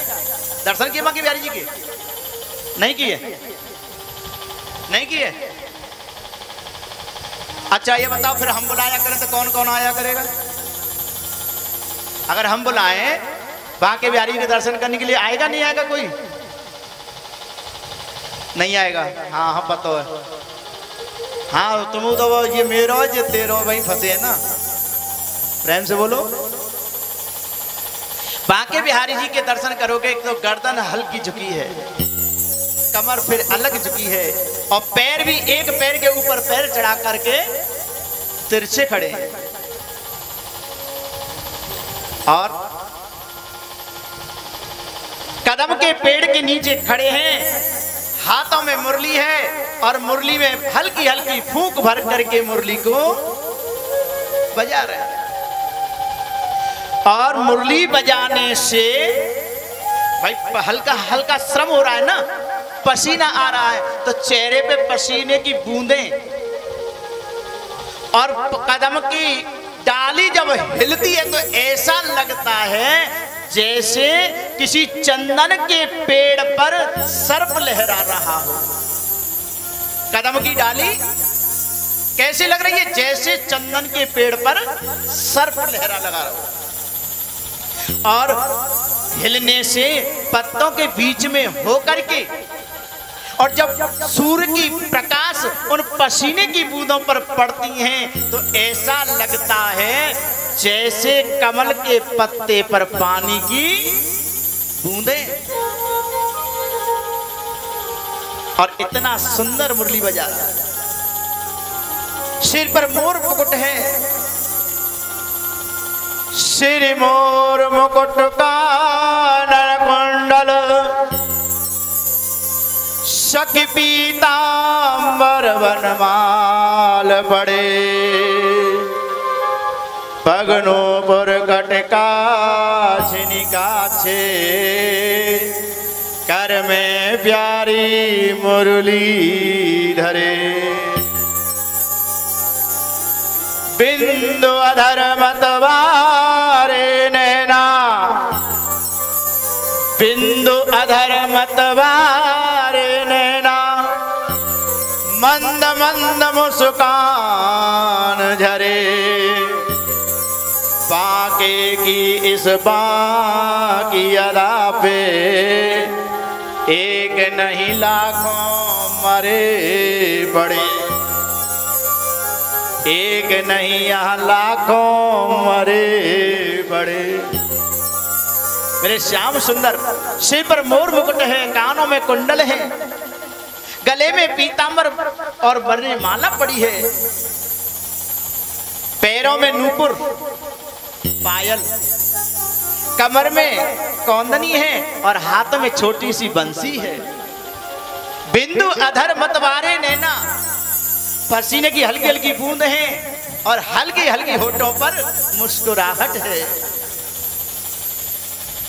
दर्शन किए बांके बिहारी जी के? नहीं किए? नहीं किए? अच्छा ये बताओ, फिर हम बुलाया करें तो कौन कौन आया करेगा? अगर हम बुलाएं बांके बिहारी के दर्शन करने के लिए, आएगा नहीं आएगा कोई? नहीं आएगा। हाँ हाँ पता है। हाँ तुम तो वो ये मेरो ये तेरो भाई फंसे है ना। प्रेम से बोलो। बांके बिहारी जी के दर्शन करोगे तो गर्दन हल्की झुकी है, कमर फिर अलग झुकी है, और पैर भी एक पैर के ऊपर पैर चढ़ा करके तिरछे खड़े हैं, और कदम के पेड़ के नीचे खड़े हैं, हाथों में मुरली है, और मुरली में हल्की हल्की फूंक भर करके मुरली को बजा रहे हैं। और मुरली बजाने से भाई हल्का हल्का श्रम हो रहा है ना, पसीना आ रहा है, तो चेहरे पे पसीने की बूंदें, और कदम की डाली जब हिलती है तो ऐसा लगता है जैसे किसी चंदन के पेड़ पर सर्प लहरा रहा हो। कदम की डाली कैसे लग रही है? जैसे चंदन के पेड़ पर सर्प लहरा लगा रहा हो, और हिलने से पत्तों के बीच में होकर के, और जब सूर्य की प्रकाश उन पसीने की बूंदों पर पड़ती हैं तो ऐसा लगता है जैसे कमल के पत्ते पर पानी की बूंदें। और इतना सुंदर मुरली बजा रहा है। सिर पर मोर मुकुट है, सिर मोर मुकुट कानन कुंडल, सखी पीतांबर वनमाल बड़े, पगनों पर कटका छिनिकाछे, कर में प्यारी मुरली धरे। बिंदु अधर मतवारे नैना, बिंदु अधर मतवारे नैना, मंद मंद मुस्कान झरे, बांके की इस बांकी अदा पे एक नहीं लाखों मरे पड़े, एक नहीं यहाँ लाखों मरे पड़े। मेरे श्याम सुंदर सिर पर मोर मुकुट है, कानों में कुंडल है, गले में पीतांबर और बरनी माला पड़ी है, पैरों में नूपुर पायल, कमर में कौंदनी है, और हाथों में छोटी सी बंसी है। बिंदु अधर मतवारे नैना, पसीने की हल्की हल्की बूंद है, और हल्की हल्की होठों पर मुस्कुराहट है।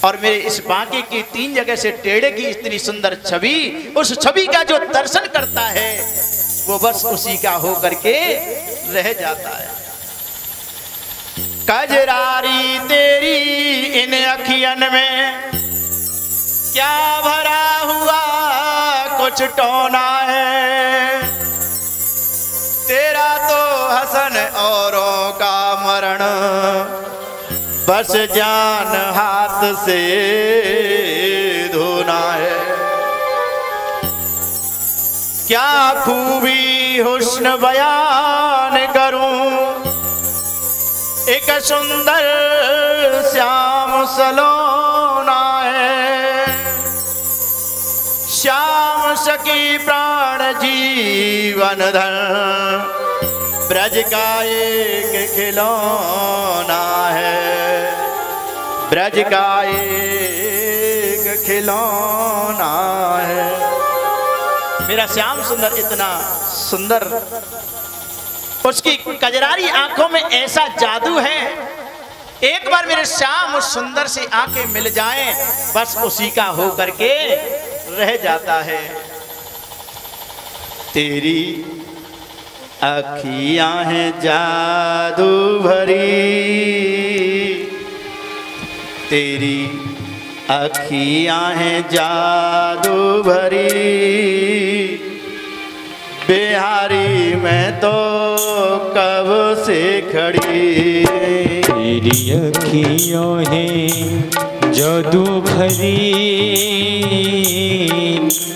और मेरे इस बांके की 3 जगह से टेढ़े की इतनी सुंदर छवि, उस छवि का जो दर्शन करता है वो बस उसी का हो करके रह जाता है। कजरारी तेरी इन अखियन में क्या भरा हुआ कुछ टोना है, तेरा तो हसन बस जान हाथ से धोना है। क्या खूबी हुस्न बयान करूं, एक सुंदर श्याम सलोना है। श्याम सखी प्राण जीवन धन, ब्रज का एक खिलौना है। ब्रज का एक खिलौना है। मेरा श्याम सुंदर इतना सुंदर, उसकी कजरारी आंखों में ऐसा जादू है। एक बार मेरे श्याम उस सुंदर से आंखें मिल जाएं, बस उसी का हो करके रह जाता है। तेरी अखियां हैं जादू भरी, तेरी अखियां हैं जादू भरी। बिहारी मैं तो कब से खड़ी, तेरी अखियों हैं जादू भरी,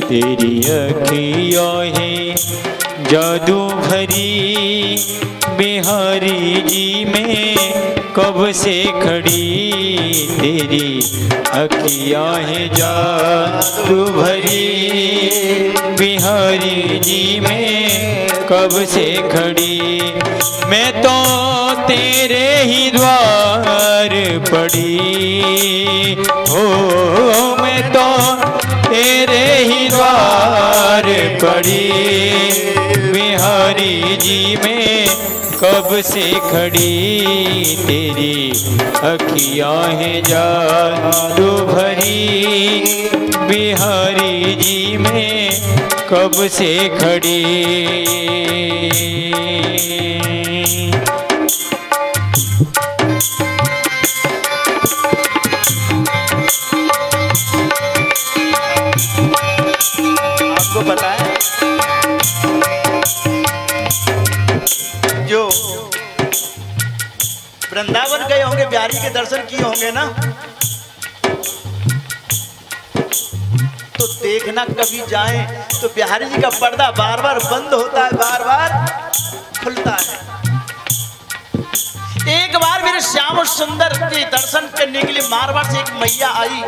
तेरी अखियों हैं जादू भरी। बिहारी जी में कब से खड़ी, तेरी अखियां हैं जादू भरी। बिहारी जी में कब से खड़ी, मैं तो तेरे ही द्वार पड़ी हो। मैं तो तेरे ही द्वार पड़ी, बिहारी जी में कब से खड़ी। तेरी अखियां हैं जादू भरी, बिहारी जी में कब से खड़ी। आपको पता है जो वृंदावन गए होंगे, बिहारी के दर्शन किए होंगे ना, तो देखना कभी जाएं तो बिहारी जी का पर्दा बार बार बंद होता है, बार बार खुलता है। एक बार मेरे श्याम सुंदर के दर्शन करने के लिए मारवाड़ से एक मैया आई।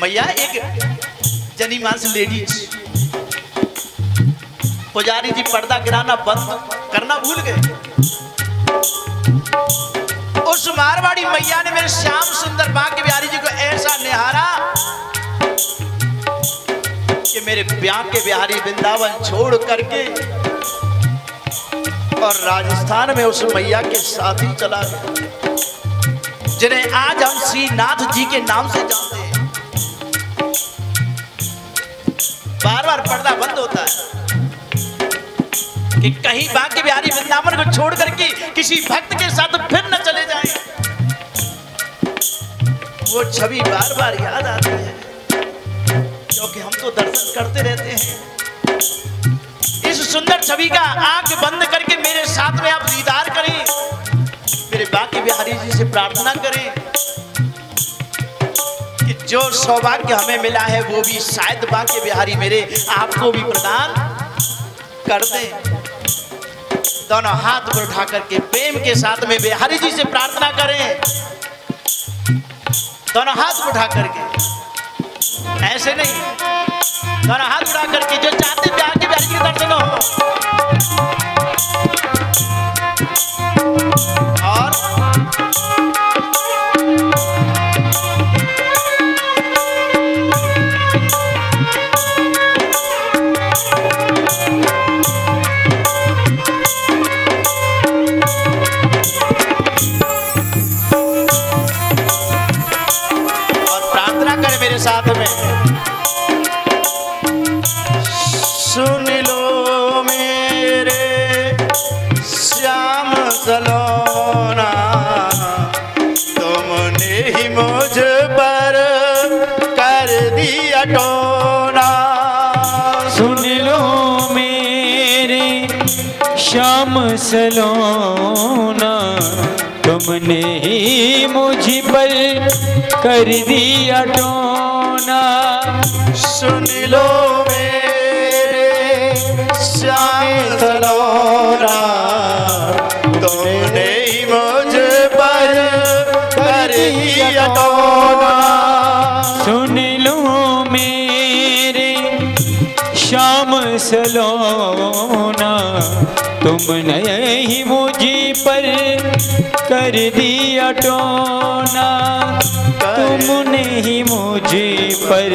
मैया एक जनी मांस लेडीज, पुजारी जी पर्दा गिराना बंद करना भूल गए। उस मारवाड़ी मैया ने मेरे श्याम सुंदर भाग्य बिहारी जी को ऐसा निहारा कि मेरे ब्याह के बिहारी वृंदावन छोड़ करके और राजस्थान में उस मैया के साथ ही चला गया, जिन्हें आज हम श्रीनाथ जी के नाम से जानते हैं। बार बार पर्दा बंद होता है कि कहीं भाग्य बिहारी वृंदावन को छोड़ करके किसी भक्त के साथ फिर न चले जाएं। वो छवि बार बार याद आती है, क्योंकि हम तो दर्शन करते रहते हैं। इस सुंदर छवि का आंख बंद करके मेरे साथ में आप दीदार करें, मेरे भाग्य बिहारी जी से प्रार्थना करें कि जो सौभाग्य हमें मिला है वो भी शायद भाग्य बिहारी मेरे आपको भी प्रदान कर दें। दोनों हाथ पर उठा करके प्रेम के साथ में बिहारी जी से प्रार्थना करें। दोनों हाथ उठा करके, ऐसे नहीं, दोनों हाथ उठा करके जो चाहते प्यार के बिहारी के दर्शन हो। और मेरे साथ में सुन लो मेरे श्याम सलोना, तुमने ही मुझ पर कर दिया टोना। सुन लो मेरे श्याम सलोना, तुमने ही मुझ पर कर दिया टोना। सुन लो मेरे श्याम सलोना, तुमने ही मुझ पर कर दिया टोना। सुन लो मेरे श्याम सलोना, तुमने ही मुझ पर कर दिया टोना। तुमने ही मुझे पर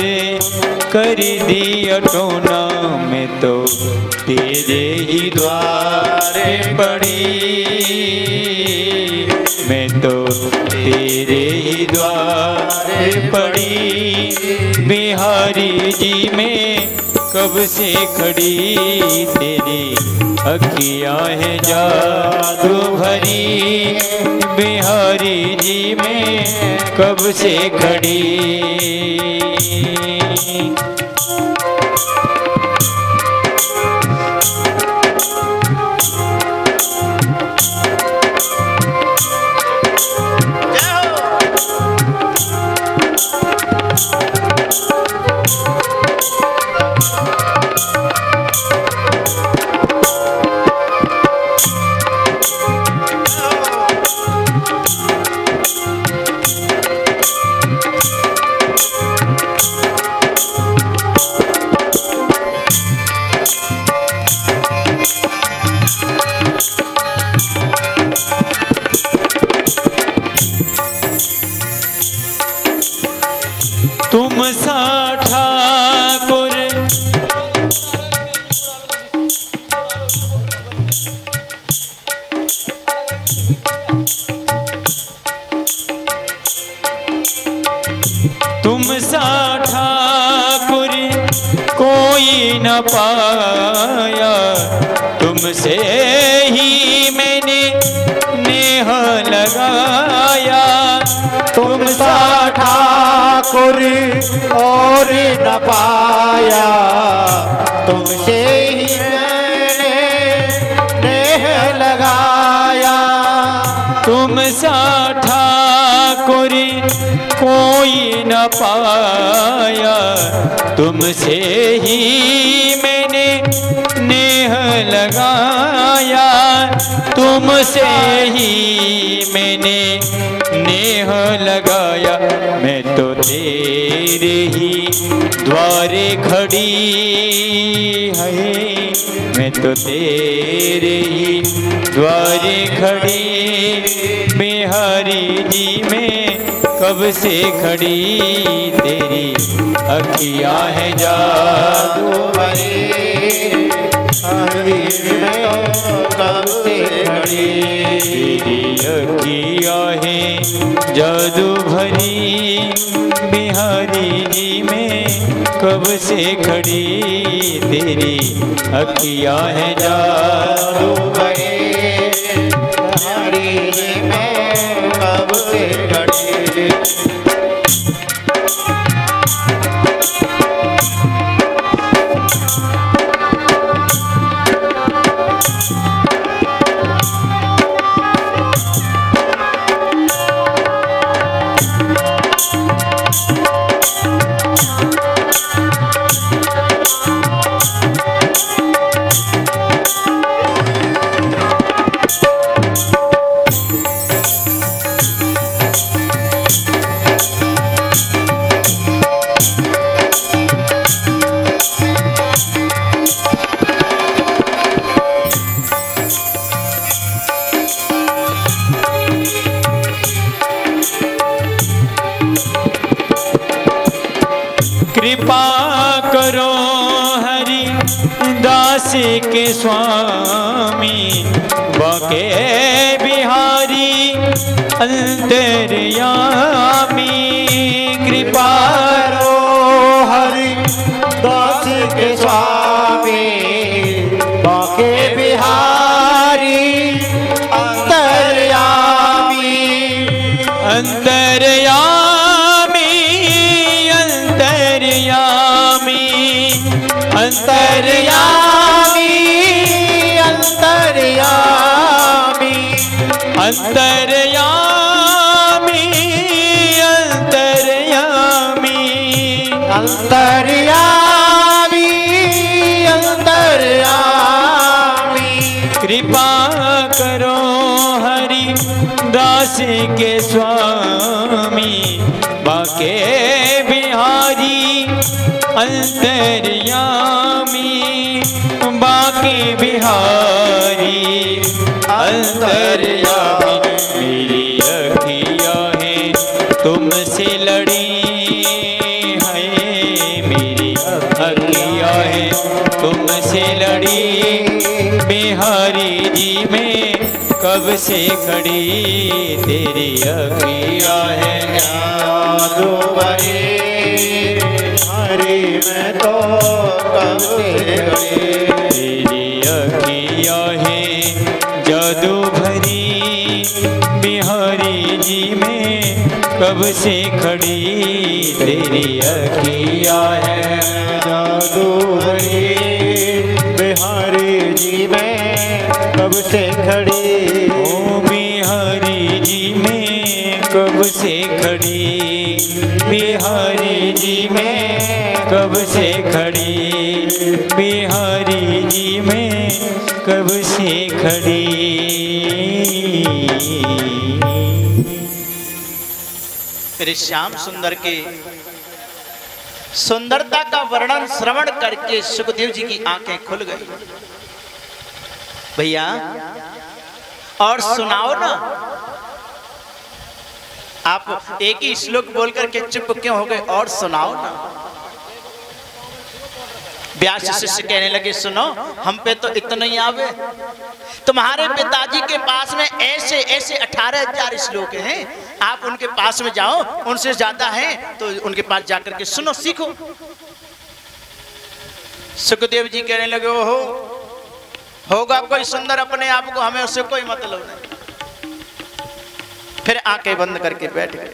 कर दिया टोना। मैं तो तेरे ही द्वारे पड़ी, मैं तो तेरे ही द्वारे पड़ी। बिहारी जी में कब से खड़ी तेरी अखियाँ है जादू भरी। बिहारी जी में कब से खड़ी। तुम सा ठाकुर तुम सा ठाकुर कोई न पाया। तुमसे ही मैंने नेह लगाया। तुम सा ठाकुर और न पाया। तुमसे ही मैंने नेह लगाया। तुम सा ठाकुर कोई न पाया। तुमसे ही मैंने नेह लगाया। तुमसे ही मैंने नेह लगाया। मैं तो तेरे ही द्वारे खड़ी है। मैं तो तेरे ही द्वारे खड़ी। बिहारी जी में कब से खड़ी तेरी अखियाँ है जादू भरी। कब से खड़ी तेरी अखियाँ है जादू भरी। बिहारी जी में कब से खड़ी तेरी अखियाँ है जादू भरी। बिहारी जी में कब से खड़ी। कृपा करो हरि दास के स्वामी। बाके बिहारी अंतर्यामी। कृपा करो हरि दास के स्वामी। बाके बिहारी अंतर्यामी। अंतर्यामी अंतर्यामी अंतर्यामी अंतर्यामी अंतर्यामी के स्वामी बाके बिहारी अंतर्यामी बाके बिहारी अंतर्यामी मेरी अखिया है तुमसे लड़ी है मेरी अखिया है तुमसे लड़ी बिहारी जी में कब से खड़ी तेरी अखिया है जादू भरी हरी मैं तो कब से खड़ी तेरी अखिया है जादू भरी बिहारी जी में कब से खड़ी तेरी अखिया है जादू भरी बिहारी जी में कब से खड़ी ओ बिहारी जी में कब से खड़ी बिहारी जी में कब से खड़ी बिहारी जी में कब से खड़ी। मेरे श्याम सुंदर के सुंदरता का वर्णन श्रवण करके सुखदेव जी की आंखें खुल गई। भैया और सुनाओ ना। आप एक ही श्लोक बोल करके चुप क्यों हो गए? और सुनाओ ना। व्यास शिष्य कहने लगे सुनो हम पे तो इतना ही आवे, तुम्हारे पिताजी के पास में ऐसे ऐसे 18,000 श्लोक हैं, आप उनके पास में जाओ, उनसे ज्यादा है तो उनके पास जाकर के सुनो सीखो। सुखदेव जी कहने लगे ओहो होगा कोई सुंदर अपने आप को, हमें उससे कोई मतलब नहीं। फिर आंखें बंद करके बैठ गए।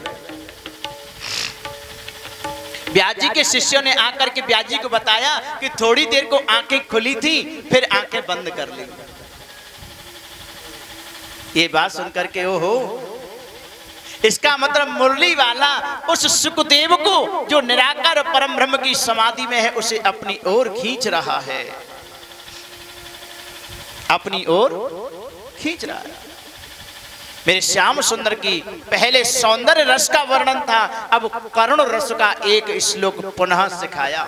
व्यास जी के शिष्यों ने आकर के व्यास जी को बताया कि थोड़ी देर को आंखें खुली थी फिर आंखें बंद कर ली। ये बात सुनकर के ओहो इसका मतलब मुरली वाला उस सुखदेव को जो निराकार परम ब्रह्म की समाधि में है उसे अपनी ओर खींच रहा है, अपनी ओर खींच रहा है। मेरे श्याम सुंदर की पहले सौंदर्य रस का वर्णन था, अब करुण रस का एक श्लोक पुनः सिखाया।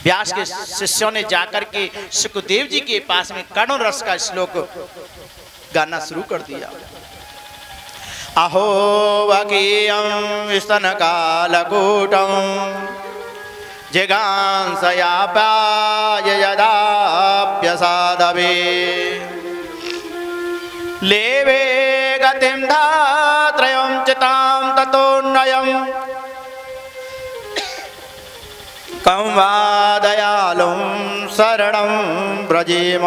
व्यास के शिष्यों ने जाकर के सुखदेव जी के पास में करुण रस का श्लोक गाना शुरू कर दिया। अहो वकीयं स्तनकालकूटं जिगांसयापाय यदाप्यसादवे लेवे गतिं धात्रयं चितां ततोन्नयं कं वा दयालुं शरणं व्रजेम।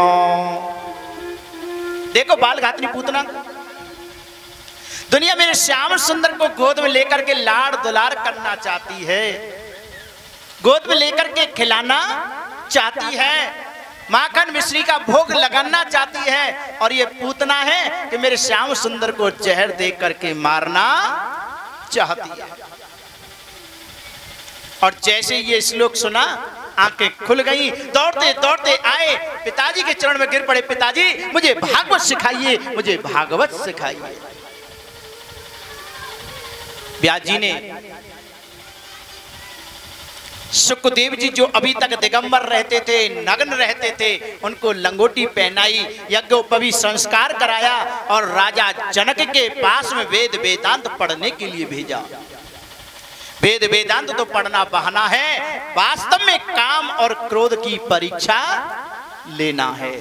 देखो बाल घातनी पूतना दुनिया मेरे श्याम सुंदर को गोद में लेकर के लाड़ दुलार करना चाहती है, गोद में लेकर के खिलाना चाहती है, माखन मिश्री का भोग लगाना चाहती है, और ये पूतना है कि मेरे श्याम सुंदर को जहर दे करके मारना चाहती है। और जैसे ये श्लोक सुना आंखें खुल गई, दौड़ते दौड़ते आए पिताजी के चरण में गिर पड़े। पिताजी मुझे भागवत सिखाइए, मुझे भागवत सिखाइए। व्यास जी ने सुखदेव जी जो अभी तक दिगंबर रहते थे, नग्न रहते थे, उनको लंगोटी पहनाई, यज्ञोपवी संस्कार कराया और राजा जनक के पास में वेद वेदांत पढ़ने के लिए भेजा। वेद वेदांत तो पढ़ना बहाना है, वास्तव में काम और क्रोध की परीक्षा लेना है।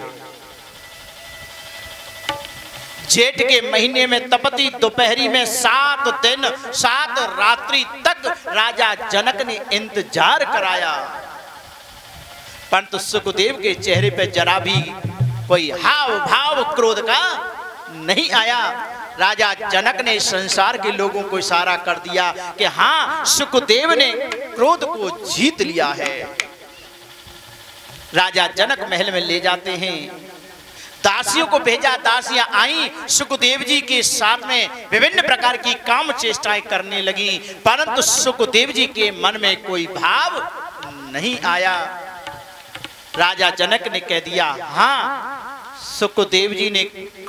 जेठ के महीने में तपती दोपहरी में 7 दिन 7 रात्रि तक राजा जनक ने इंतजार कराया, परंतु सुखदेव के चेहरे पे जरा भी कोई हाव भाव क्रोध का नहीं आया। राजा जनक ने संसार के लोगों को इशारा कर दिया कि हाँ सुखदेव ने क्रोध को जीत लिया है। राजा जनक महल में ले जाते हैं, दासियों को भेजा, दासियां आई सुखदेव जी के साथ में विभिन्न प्रकार की काम चेष्टाएं करने लगी, परंतु सुखदेव जी के मन में कोई भाव नहीं आया। राजा जनक ने कह दिया हाँ सुखदेव जी ने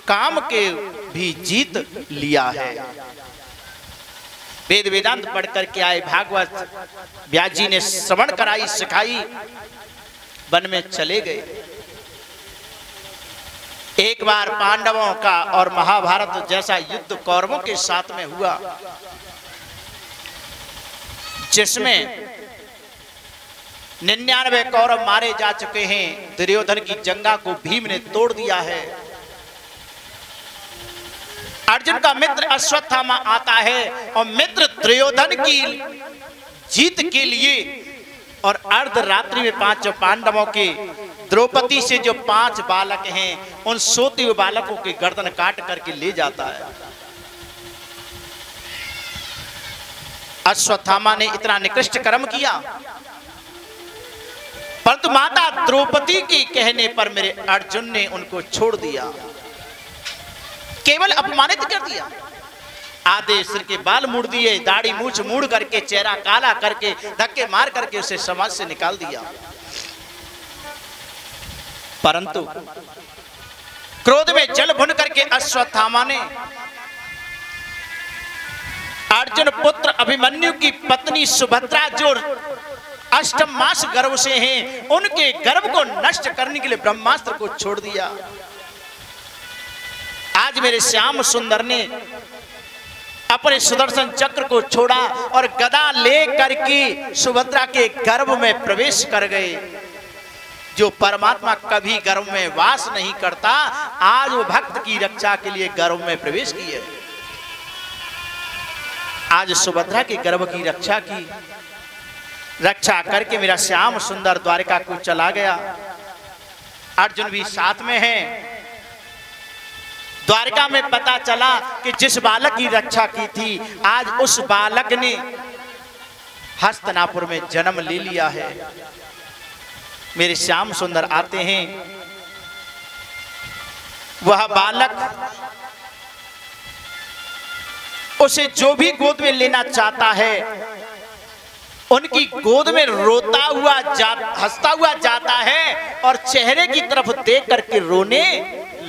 काम के भी जीत लिया है। वेद वेदांत पढ़ करके आए, भागवत व्यास जी ने श्रवण कराई, सिखाई, वन में चले गए। एक बार पांडवों का और महाभारत जैसा युद्ध कौरवों के साथ में हुआ, जिसमें 99 कौरव मारे जा चुके हैं। दुर्योधन की जंगा को भीम ने तोड़ दिया है। अर्जुन का मित्र अश्वत्थामा आता है और मित्र दुर्योधन की जीत के लिए और अर्धरात्रि में 5 पांडवों के द्रौपदी से जो 5 बालक हैं, उन सोते हुए बालकों की गर्दन काट करके ले जाता है। अश्वत्थामा ने इतना निकृष्ट कर्म किया, परंतु माता द्रौपदी के कहने पर मेरे अर्जुन ने उनको छोड़ दिया, केवल अपमानित कर दिया। आधे सिर के बाल मुड़ दिए, दाढ़ी मूछ मूड़ करके, चेहरा काला करके, धक्के मार करके उसे समाज से निकाल दिया। परंतु क्रोध में जल भुन करके अश्वत्थामा ने अर्जुन पुत्र अभिमन्यु की पत्नी सुभद्रा, जो 8 मास गर्भ से हैं, उनके गर्भ को नष्ट करने के लिए ब्रह्मास्त्र को छोड़ दिया। आज मेरे श्याम सुंदर ने अपने सुदर्शन चक्र को छोड़ा और गदा ले करके सुभद्रा के गर्भ में प्रवेश कर गए। जो परमात्मा कभी गर्भ में वास नहीं करता, आज वो भक्त की रक्षा के लिए गर्भ में प्रवेश किए। आज सुभद्रा के गर्भ की रक्षा करके मेरा श्याम सुंदर द्वारिका को चला गया। अर्जुन भी साथ में है। द्वारिका में पता चला कि जिस बालक की रक्षा की थी, आज उस बालक ने हस्तनापुर में जन्म ले लिया है। मेरे श्याम सुंदर आते हैं, वह बालक उसे जो भी गोद में लेना चाहता है, उनकी गोद में रोता हुआ हंसता हुआ जाता है और चेहरे की तरफ देख करके रोने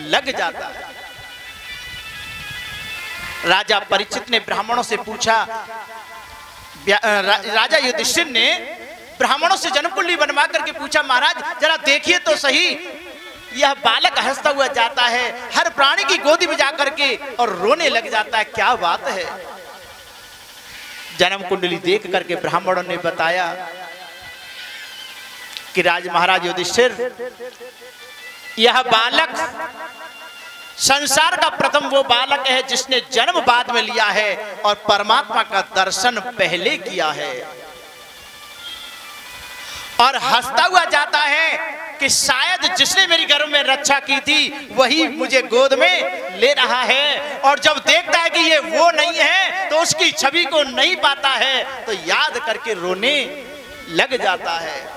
लग जाता है। राजा परीक्षित ने ब्राह्मणों से पूछा, राजा युधिष्ठिर ने ब्राह्मणों से जन्म कुंडली बनवा करके पूछा, महाराज जरा देखिए तो सही, यह बालक हंसता हुआ जाता है, हर प्राणी की गोदी में जाकर के और रोने लग जाता है, क्या बात है? जन्म कुंडली देख करके ब्राह्मणों ने बताया कि महाराज युधिष्ठिर, यह बालक संसार का प्रथम वो बालक है जिसने जन्म बाद में लिया है और परमात्मा का दर्शन पहले किया है। और हंसता हुआ जाता है कि शायद जिसने मेरी गर्भ में रक्षा की थी वही मुझे गोद में ले रहा है, और जब देखता है कि ये वो नहीं है तो उसकी छवि को नहीं पाता है तो याद करके रोने लग जाता है।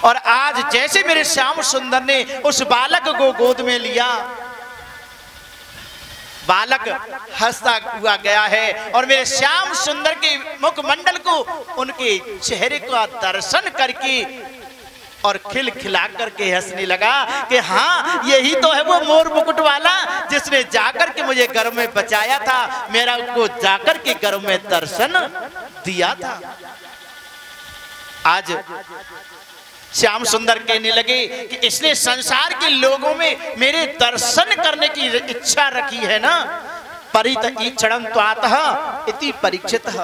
और आज जैसे मेरे श्याम सुंदर ने उस बालक को गोद में लिया, बालक हंसता हुआ गया है और मेरे श्याम सुंदर के मुखमंडल को, उनके चेहरे का दर्शन करके और खिलखिला करके हंसने लगा कि हाँ, यही तो है वो मोर मुकुट वाला जिसने जाकर के मुझे गर्भ में बचाया था, मेरा को जाकर के गर्भ में दर्शन दिया था। आज श्याम सुंदर कहने लगे कि इसने संसार के लोगों में मेरे दर्शन करने की इच्छा रखी है ना, परित ईक्षणं त्वातः इति परीक्षितः।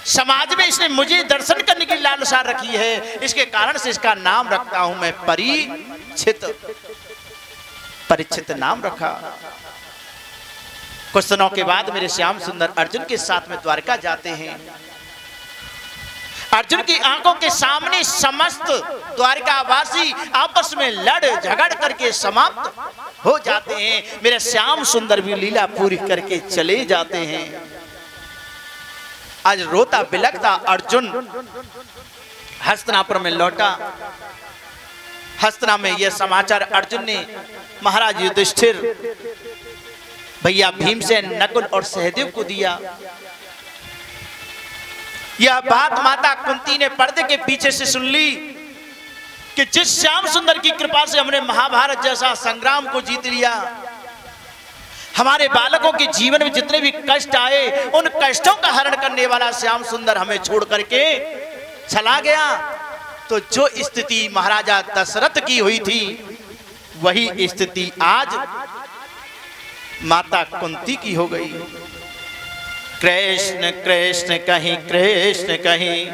समाज में इसने मुझे दर्शन करने की लालसा रखी है, इसके कारण से इसका नाम रखता हूं मैं परीक्षित। परीक्षित नाम रखा। कुछ दिनों के बाद मेरे श्याम सुंदर अर्जुन के साथ में द्वारका जाते हैं। अर्जुन की आंखों के सामने समस्त द्वारकावासी आपस में लड़ झगड़ करके समाप्त हो जाते हैं। मेरे श्याम सुंदर भी लीला पूरी करके चले जाते हैं। आज रोता बिलखता अर्जुन हस्तिनापुर में लौटा। हस्तिना में यह समाचार अर्जुन ने महाराज युधिष्ठिर, भैया भीमसेन, नकुल और सहदेव को दिया। यह बात माता कुंती ने पर्दे के पीछे से सुन ली कि जिस श्याम सुंदर की कृपा से हमने महाभारत जैसा संग्राम को जीत लिया, हमारे बालकों के जीवन में जितने भी कष्ट आए उन कष्टों का हरण करने वाला श्याम सुंदर हमें छोड़ करके चला गया। तो जो स्थिति महाराजा दशरथ की हुई थी वही स्थिति आज माता कुंती की हो गई। कृष्ण कृष्ण कहीं कृष्ण कहीं,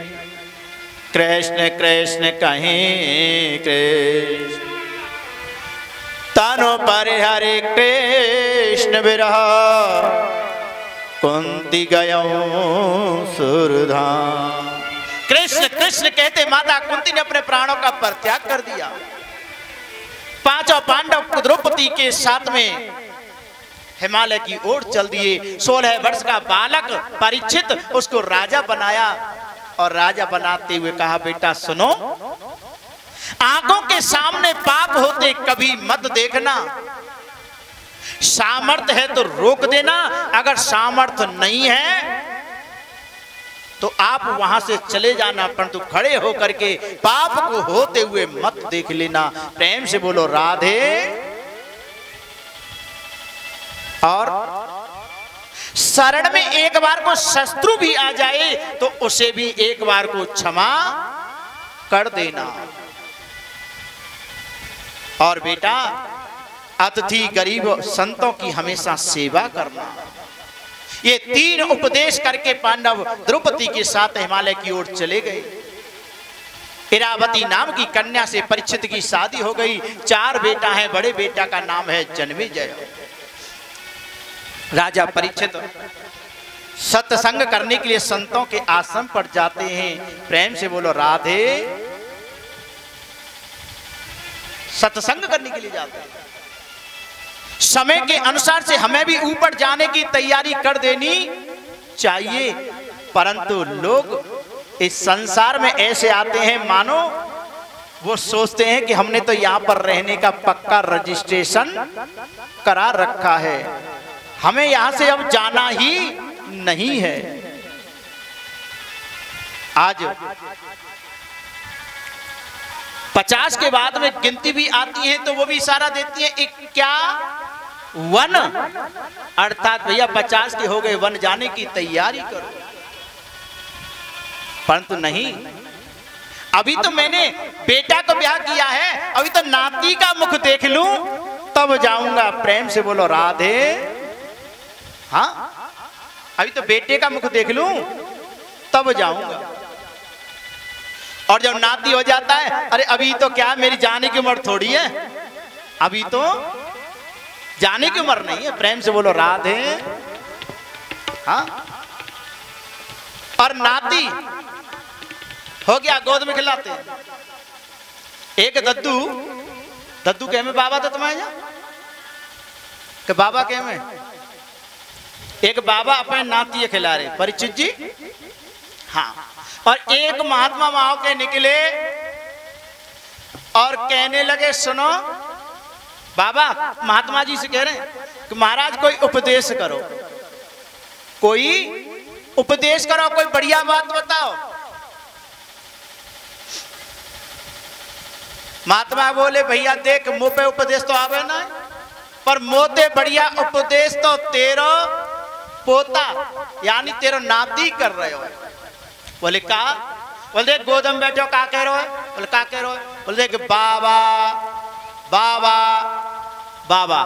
कृष्ण कृष्ण कहीं कृष्ण, तनु पर हरे कृष्ण विरह, कुंती गयो सुरधाम। कृष्ण कृष्ण कहते माता कुंती ने अपने प्राणों का परित्याग कर दिया। पांचों पांडव द्रौपदी के साथ में हिमालय की ओर चल दिए। 16 वर्ष का बालक परीक्षित उसको राजा बनाया और राजा बनाते हुए कहा, बेटा सुनो, आंखों के सामने पाप होते कभी मत देखना, सामर्थ्य है तो रोक देना, अगर सामर्थ्य नहीं है तो आप वहां से चले जाना, परंतु खड़े होकर के पाप को होते हुए मत देख लेना। प्रेम से बोलो राधे। और शरण में एक बार को शत्रु भी आ जाए तो उसे भी एक बार को क्षमा कर देना। और बेटा अतिथि गरीब संतों की हमेशा सेवा करना। ये 3 उपदेश करके पांडव द्रौपदी के साथ हिमालय की ओर चले गए। इरावती नाम की कन्या से परीक्षित की शादी हो गई। 4 बेटा हैं, बड़े बेटा का नाम है जन्मेजय। राजा परीक्षित सत्संग करने के लिए संतों के आश्रम पर जाते हैं। प्रेम से बोलो राधे। सत्संग करने के लिए जाते हैं। समय के अनुसार से हमें भी ऊपर जाने की तैयारी कर देनी चाहिए, परंतु लोग इस संसार में ऐसे आते हैं मानो वो सोचते हैं कि हमने तो यहाँ पर रहने का पक्का रजिस्ट्रेशन करा रखा है, हमें यहां से अब जाना ही नहीं है। आज 50 के बाद में गिनती भी आती है तो वो भी इशारा देती है 51, अर्थात भैया 50 के हो गए, वन जाने की तैयारी करो। परंतु नहीं, अभी तो मैंने बेटा को ब्याह किया है, अभी तो नाती का मुख देख लूं तब जाऊंगा। प्रेम से बोलो राधे। हाँ, अभी तो बेटे का मुख देख लूं तब जाऊंगा। और जब नाती हो जाता है, अरे अभी तो क्या मेरी जाने की उम्र थोड़ी है, अभी तो जाने की उम्र नहीं है। प्रेम से बोलो राधे। हाँ, और नाती हो गया, गोद में खिलाते हैं। एक दद्दू कह में बाबा तो तुम्हारे कि बाबा कह में एक बाबा अपने नाती खिला रहे परीक्षित जी। हाँ, और एक महात्मा वहां के निकले और कहने लगे, सुनो बाबा, महात्मा जी से कह रहे हैं कि महाराज कोई उपदेश करो, कोई उपदेश करो, कोई बढ़िया बात बताओ। महात्मा बोले, भैया देख, मुंह पे उपदेश तो आवे ना, पर मोते बढ़िया उपदेश तो तेरो पोता यानी तेरो नाती कर रहे हो। बोले का? बोले गोदम बैठो, का कह रहे हो? बोले का कह रहे हो? बोले कि बाबा बाबा बाबा,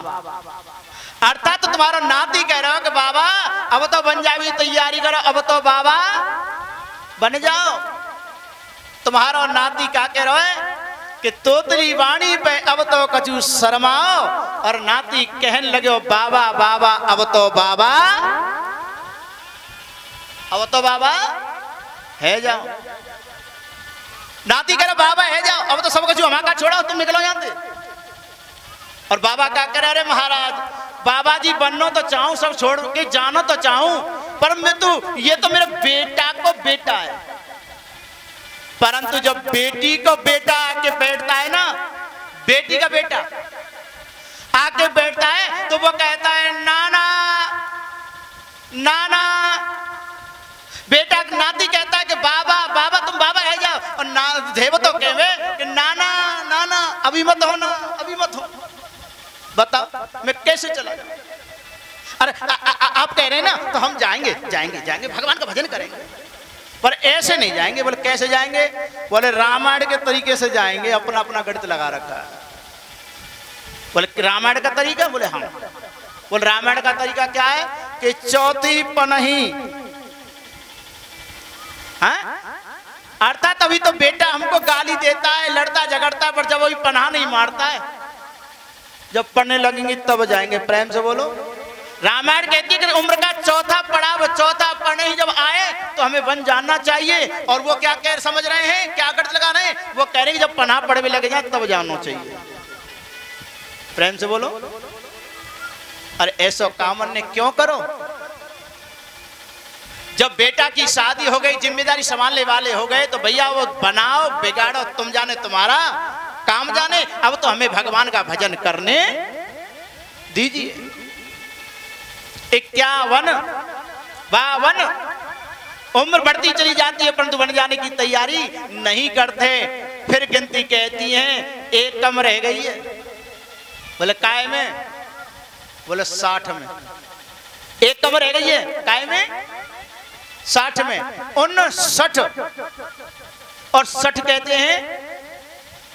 अर्थात तो तुम्हारा नाती कह रहे हो कि बाबा अब तो बन जावी, तैयारी करो, अब तो बाबा बन जाओ। तुम्हारा नाती क्या कह रहे हो कि तोतली वाणी पे अब तो कछु शर्माओ, और नाती कहने लगे बाबा बाबा अब तो बाबा, अब तो बाबा है जाओ। नाती कह रहे बाबा है जाओ, अब तो सब कछु हमारा छोड़ो, तुम निकलो यहां से। और बाबा क्या करे, अरे महाराज बाबा जी बनना तो चाहूं, सब छोड़ के जाना तो चाहूं, पर मैं तो ये तो मेरे बेटा को बेटा है, परंतु जब बेटी को बेटा आके बैठता है ना, बेटी का बेटा आके बैठता है तो वो कहता है नाना नाना। बेटा नाती कहता है कि बाबा बाबा, तुम बाबा है जाओ, और ना देव तो कहे कि नाना नाना अभी मत हो ना, अभी मत हो। बताओ मैं कैसे चला जाऊं? अरे आप कह रहे हैं ना, तो हम जाएंगे जाएंगे जाएंगे, भगवान का भजन करेंगे, पर ऐसे नहीं जाएंगे। बोले कैसे जाएंगे? बोले रामायण के तरीके से जाएंगे, अपना अपना गणित लगा रखा है। बोले रामायण का तरीका? बोले हाँ। बोले रामायण का तरीका क्या है कि चौथी पनही, अर्थात अभी तो बेटा हमको गाली देता है, लड़ता झगड़ता है, पर जब वही पनाह नहीं मारता है, जब पढ़ने लगेंगे तब जाएंगे। प्रेम से बोलो। रामायण कहती है कि उम्र का चौथा पड़ाव, चौथा पढ़े ही जब आए तो हमें वन जानना चाहिए। और वो क्या कह समझ रहे हैं, क्या गढ़ लगा रहे हैं? वो कह रहे हैं जब पनाह पढ़े में लगे जाए तब जानना चाहिए। प्रेम से बोलो। अरे ऐसा काम ने क्यों करो? जब बेटा की शादी हो गई, जिम्मेदारी संभालने वाले हो गए, तो भैया वो बनाओ बिगाड़ो तुम जाने, तुम्हारा काम जाने। अब तो हमें भगवान का भजन करने दीजिए। 51, 52 उम्र बढ़ती चली जाती है, परंतु बन जाने की तैयारी नहीं करते। फिर गिनती कहती है एक कम रह गई है। बोले काय में? बोले 60 में। एक कम रह गई है काय में? 60 में। 59 और 60 कहते हैं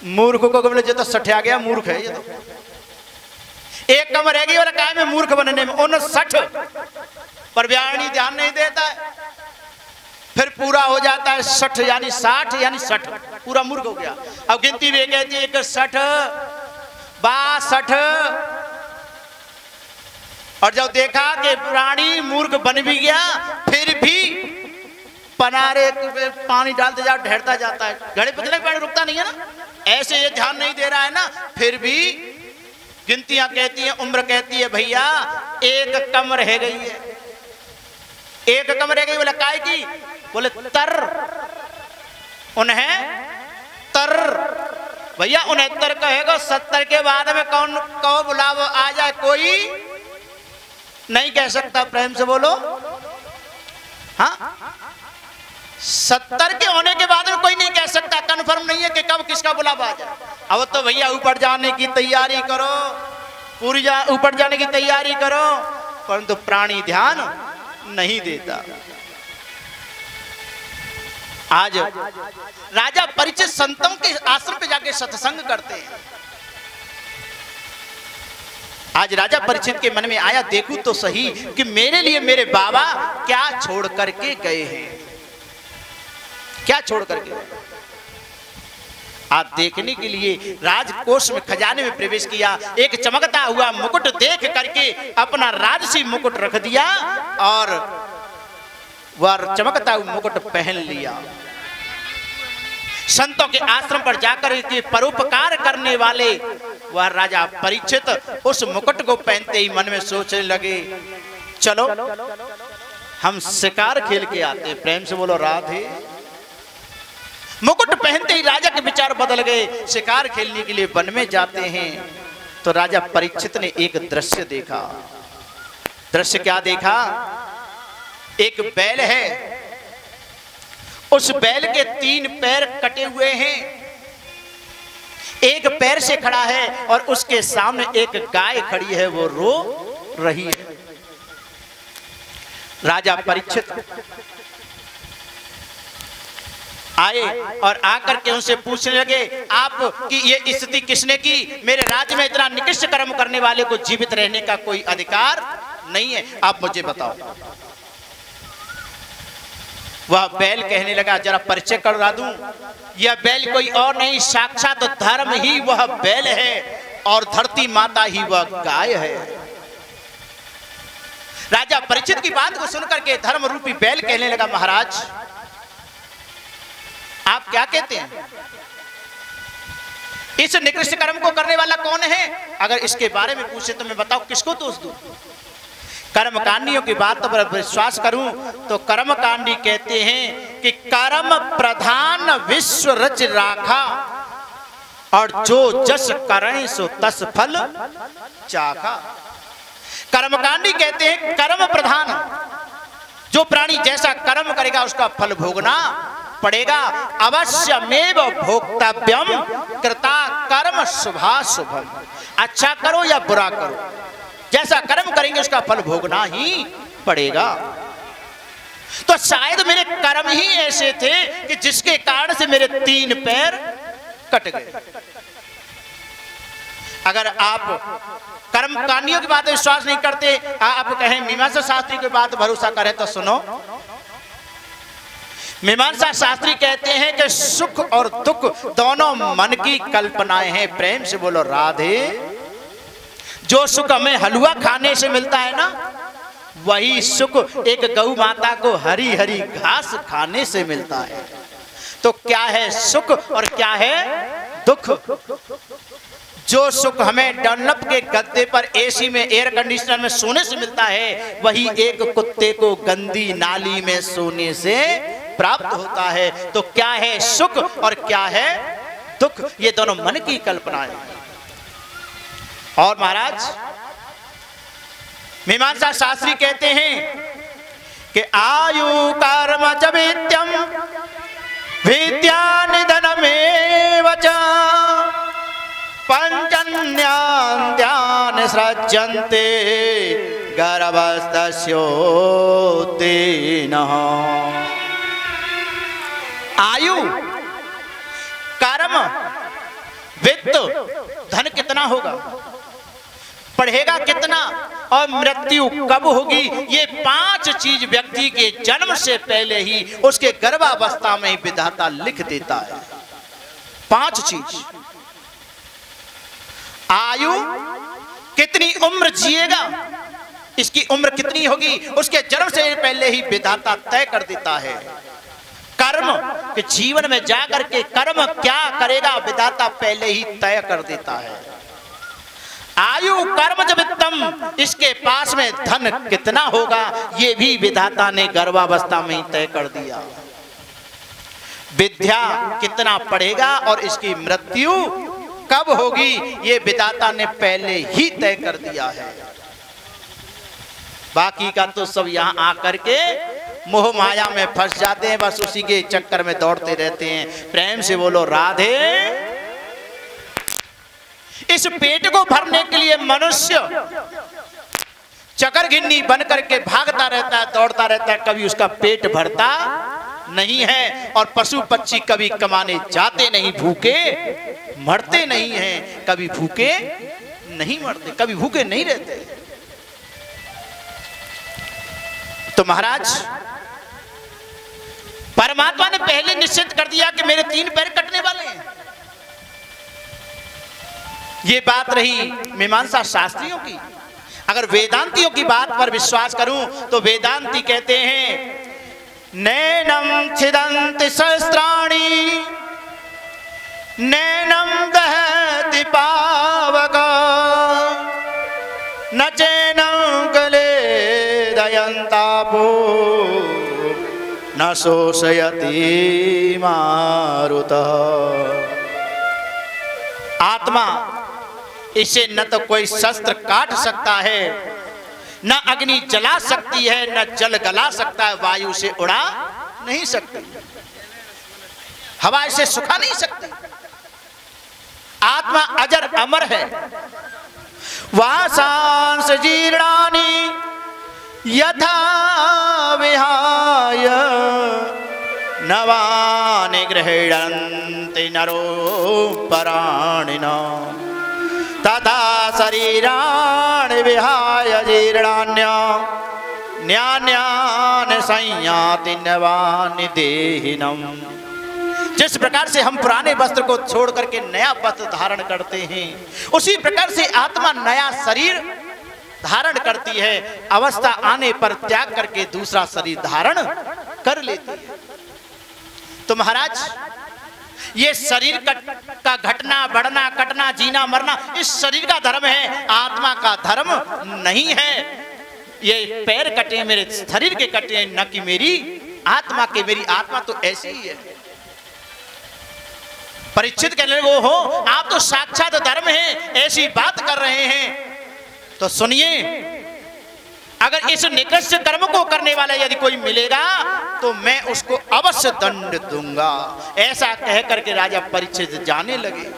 मूर्ख को। बोले जो तो 60 आ गया, मूर्ख है ये तो। एक कम रह गई और काय में? मूर्ख बनने में। 59 पर व्याणी ध्यान नहीं देता है। फिर पूरा हो जाता है 60 यानी 60 यानी 60, पूरा मूर्ख हो गया। अब गिनती भी कहती है 61, 62। और जब देखा कि प्राणी मूर्ख बन भी गया, फिर भी पनारे पानी डालते जाओ, ढेरता जाता है। घड़े पिछले पानी रुकता नहीं है ना, ऐसे ये ध्यान नहीं दे रहा है ना। फिर भी गिनतियां कहती है, उम्र कहती है भैया एक कम रह गई है। एक कम रह गई। बोले काय की? बोले तर। उन्हें तर। भैया 69 कहेगा, 70 के बाद में कौन कहो बुलावो आ जाए, कोई नहीं कह सकता। प्रेम से बोलो। हाँ, 70 के होने के बाद में कोई नहीं कह सकता, कंफर्म नहीं है कि कब किसका बुलावा आ जाए। अब तो भैया ऊपर जाने की तैयारी करो, पूरी ऊपर जाने की तैयारी करो, परंतु प्राणी ध्यान नहीं देता। आज राजा परीक्षित संतों के आश्रम पे जाके सत्संग करते हैं। आज राजा परीक्षित के मन में आया, देखूं तो सही कि मेरे लिए मेरे बाबा क्या छोड़ करके गए हैं, क्या छोड़ करके गए। आज देखने के लिए राजकोष में, खजाने में प्रवेश किया। एक चमकता हुआ मुकुट देख करके अपना राजसी मुकुट रख दिया और वह चमकता हुआ मुकुट पहन लिया। संतों के आश्रम पर जाकर के परोपकार करने वाले वह राजा परीक्षित उस मुकुट को पहनते ही मन में सोचने लगे, चलो हम शिकार खेल के आते। प्रेम से बोलो राधे। मुकुट पहनते ही राजा के विचार बदल गए। शिकार खेलने के लिए वन में जाते हैं तो राजा परीक्षित ने एक दृश्य देखा। दृश्य क्या देखा? एक बैल है, उस बैल के 3 पैर कटे हुए हैं, एक पैर से खड़ा है और उसके सामने एक गाय खड़ी है, वो रो रही है। राजा परीक्षित आए और आकर के उनसे पूछने लगे, आप की ये स्थिति किसने की? मेरे राज्य में इतना निकृष्ट कर्म करने वाले को जीवित रहने का कोई अधिकार नहीं है, आप मुझे बताओ। वह बैल कहने लगा, जरा परिचय करा दूं, यह बैल कोई और नहीं, साक्षात धर्म ही वह बैल है और धरती माता ही वह गाय है। राजा परीक्षित की बात को सुनकर के धर्म रूपी बैल कहने लगा, महाराज आप क्या कहते हैं? इस निकृष्ट कर्म को करने वाला कौन है? अगर इसके बारे में पूछे तो मैं बताऊं किसको दोष दूं? कर्मकांडियों की बात पर विश्वास करूं तो कर्मकांडी कहते हैं कि कर्म प्रधान विश्व रच राखा और जो जस करें सो तस फल चाखा। कर्मकांडी कहते हैं कर्म प्रधान, जो प्राणी जैसा कर्म करेगा उसका फल भोगना पड़ेगा। अवश्यमेव भोक्तव्यम कृता कर्म शुभाशुभम। अच्छा करो या बुरा करो, जैसा कर्म करेंगे उसका फल भोगना ही पड़ेगा। तो शायद मेरे कर्म ही ऐसे थे कि जिसके कारण से मेरे 3 पैर कट गए। अगर आप कर्म कांडियों की बात विश्वास नहीं करते, आप कहें मीमांसा शास्त्री की बात भरोसा करें, तो सुनो। मीमांसा शास्त्री कहते हैं कि सुख और दुख दोनों मन की कल्पनाएं हैं। प्रेम से बोलो राधे। जो सुख हमें हलवा खाने से मिलता है ना, वही सुख एक गौ माता को हरी हरी घास खाने से मिलता है। तो क्या है सुख और क्या है दुख? जो सुख हमें डनलप के गद्दे पर एसी में एयर कंडीशनर में सोने से मिलता है, वही एक कुत्ते को गंदी नाली में सोने से प्राप्त होता है। तो क्या है सुख और क्या है दुख? ये दोनों मन की कल्पनाएं। और महाराज मीमांसा शास्त्री कहते हैं कि आयु कर्म च विद्यम विद्या निधनमेव च पंचन्यान्त्यानि सृज्यन्ते गर्भस्थस्योत्तीर्णः। आयु कर्म वित्त धन कितना होगा, पढ़ेगा कितना और मृत्यु कब होगी, ये 5 चीज व्यक्ति के जन्म से पहले ही उसके गर्भावस्था में विधाता लिख देता है। 5 चीज। आयु कितनी उम्र जिएगा, इसकी उम्र कितनी होगी, उसके जन्म से पहले ही विधाता तय कर देता है। कर्म कि जीवन में जाकर के कर्म क्या करेगा, विधाता पहले ही तय कर देता है। आयु कर्म जब वित्तम, इसके पास में धन कितना होगा, ये भी विधाता ने गर्भावस्था में ही तय कर दिया। विद्या कितना पढ़ेगा और इसकी मृत्यु कब होगी, ये विधाता ने पहले ही तय कर दिया है। बाकी का तो सब यहां आकर के मोह माया में फंस जाते हैं, बस उसी के चक्कर में दौड़ते रहते हैं। प्रेम से बोलो राधे। इस पेट को भरने के लिए मनुष्य चकरघिन्नी बन करके भागता रहता है, दौड़ता रहता है, कभी उसका पेट भरता नहीं है। और पशु पक्षी कभी कमाने जाते नहीं, भूखे मरते नहीं हैं, कभी भूखे नहीं मरते, कभी भूखे नहीं रहते। तो महाराज परमात्मा ने पहले निश्चित कर दिया कि मेरे 3 पैर कटने वाले हैं। ये बात रही मीमांसा शास्त्रियों की। अगर वेदांतियों की बात पर विश्वास करूं तो वेदांती कहते हैं नैनम छिदन्ति सहस्राणि नैनम दहति पावक न चैनं क्लेदयन्तापो न शोषयति मारुतः। आत्मा, इसे न तो कोई शस्त्र काट सकता है, न अग्नि जला सकती है, न जल गला सकता है, वायु से उड़ा नहीं सकती, हवा इसे सुखा नहीं सकती। आत्मा अजर अमर है। वासांस जीर्णानि यथा विहाय नवानि गृह्णन्ति नरोपराणिनः तथा शरीराणि विहाय जीर्णान्यान्यानि संयाति नवानि देहिनम्। जिस प्रकार से हम पुराने वस्त्र को छोड़ करके नया वस्त्र धारण करते हैं, उसी प्रकार से आत्मा नया शरीर धारण करती है। अवस्था आने पर त्याग करके दूसरा शरीर धारण कर लेती है। तो महाराज ये शरीर का घटना बढ़ना कटना जीना मरना इस शरीर का धर्म है, आत्मा का धर्म नहीं है। ये पैर कटे मेरे शरीर के कटे, न कि मेरी आत्मा के। मेरी आत्मा तो ऐसी ही है। परीक्षित कहने लगे हो आप तो साक्षात धर्म है, ऐसी बात कर रहे हैं। तो सुनिए, अगर इस निकृष्ट कर्म को करने वाला यदि कोई मिलेगा तो मैं उसको अवश्य दंड दूंगा। ऐसा कह करके राजा परीक्षित जाने लगे।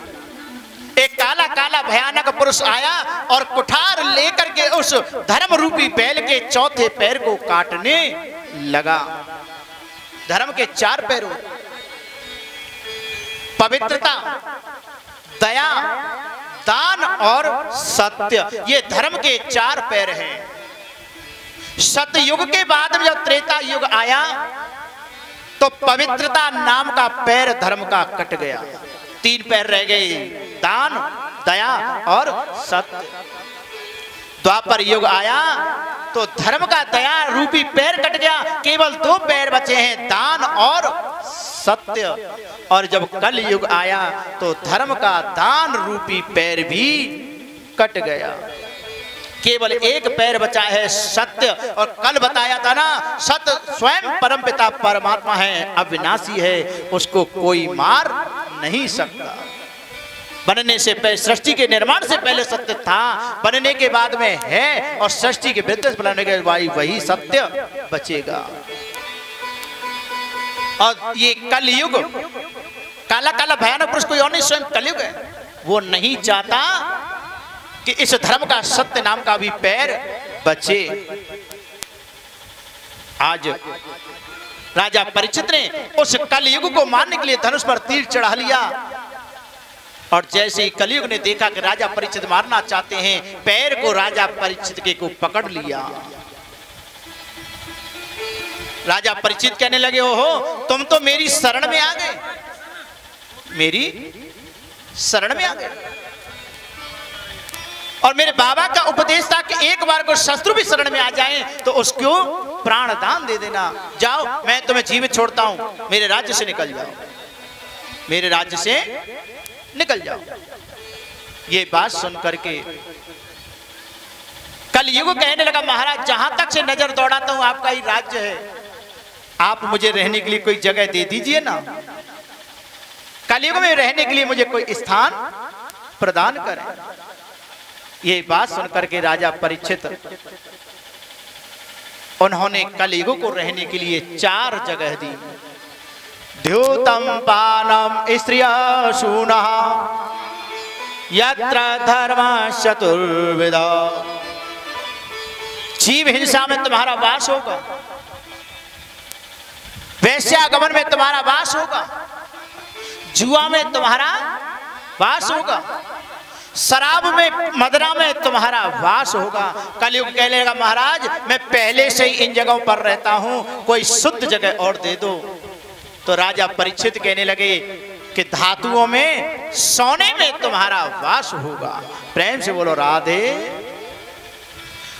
एक काला काला भयानक पुरुष आया और कुठार लेकर के उस धर्म रूपी बैल के चौथे पैर को काटने लगा। धर्म के 4 पैरों, पवित्रता, दया, दान और सत्य, ये धर्म के 4 पैर हैं। सतयुग के बाद में जब त्रेता युग आया तो पवित्रता नाम का पैर धर्म का कट गया, 3 पैर रह गए, दान, दया और सत्य। द्वापर युग आया तो धर्म का दया रूपी पैर कट गया, केवल 2 पैर बचे हैं, दान और सत्य। और जब कल युग आया तो धर्म का दान रूपी पैर भी कट गया, केवल 1 पैर बचा है, सत्य। और कल बताया था ना, सत्य स्वयं परमपिता परमात्मा है, अविनाशी है, उसको कोई मार नहीं सकता। बनने से पहले, सृष्टि के निर्माण से पहले सत्य था, बनने के बाद में है, और सृष्टि के वृद्धि बनाने के बाद वही सत्य बचेगा। और ये कलयुग, काला काला भयानक पुरुष कोई और नहीं, स्वयं कलयुग है। वो नहीं चाहता कि इस धर्म का, सत्य नाम का भी पैर बचे। आज राजा परीक्षित ने उस कलयुग को मारने के लिए धनुष पर तीर चढ़ा लिया, और जैसे ही कलयुग ने देखा कि राजा परीक्षित मारना चाहते हैं, पैर को राजा परीक्षित के को पकड़ लिया। राजा परीक्षित कहने लगे, ओहो तुम तो मेरी शरण में आ गए, मेरी शरण में आ गए। और मेरे बाबा का उपदेश था कि एक बार को शत्रु भी शरण में आ जाए तो उसको प्राण दान दे देना। जाओ, मैं तुम्हें जीवित छोड़ता हूं, मेरे राज्य से निकल जाओ, मेरे राज्य से निकल जाओ। ये बात सुन करके कलयुग कहने लगा, महाराज जहां तक से नजर दौड़ाता हूं आपका ही राज्य है, आप मुझे रहने के लिए कोई जगह दे दीजिए ना, कलयुग में रहने के लिए मुझे कोई स्थान प्रदान करें। ये बात सुनकर के राजा परीक्षित, उन्होंने कलयुग को रहने के लिए 4 जगह दी। द्योतम पानम स्त्रिया शूनः यत्र धर्म चतुर्विधा। जीव हिंसा में तुम्हारा वास होगा, वैश्यागमन में तुम्हारा वास होगा, जुआ में तुम्हारा वास होगा, शराब में, मदरा में तुम्हारा वास होगा। कलयुग कहने लगा, महाराज मैं पहले से ही इन जगहों पर रहता हूं, कोई शुद्ध जगह और दे दो। तो राजा परीक्षित कहने लगे कि धातुओं में, सोने में तुम्हारा वास होगा। प्रेम से बोलो राधे।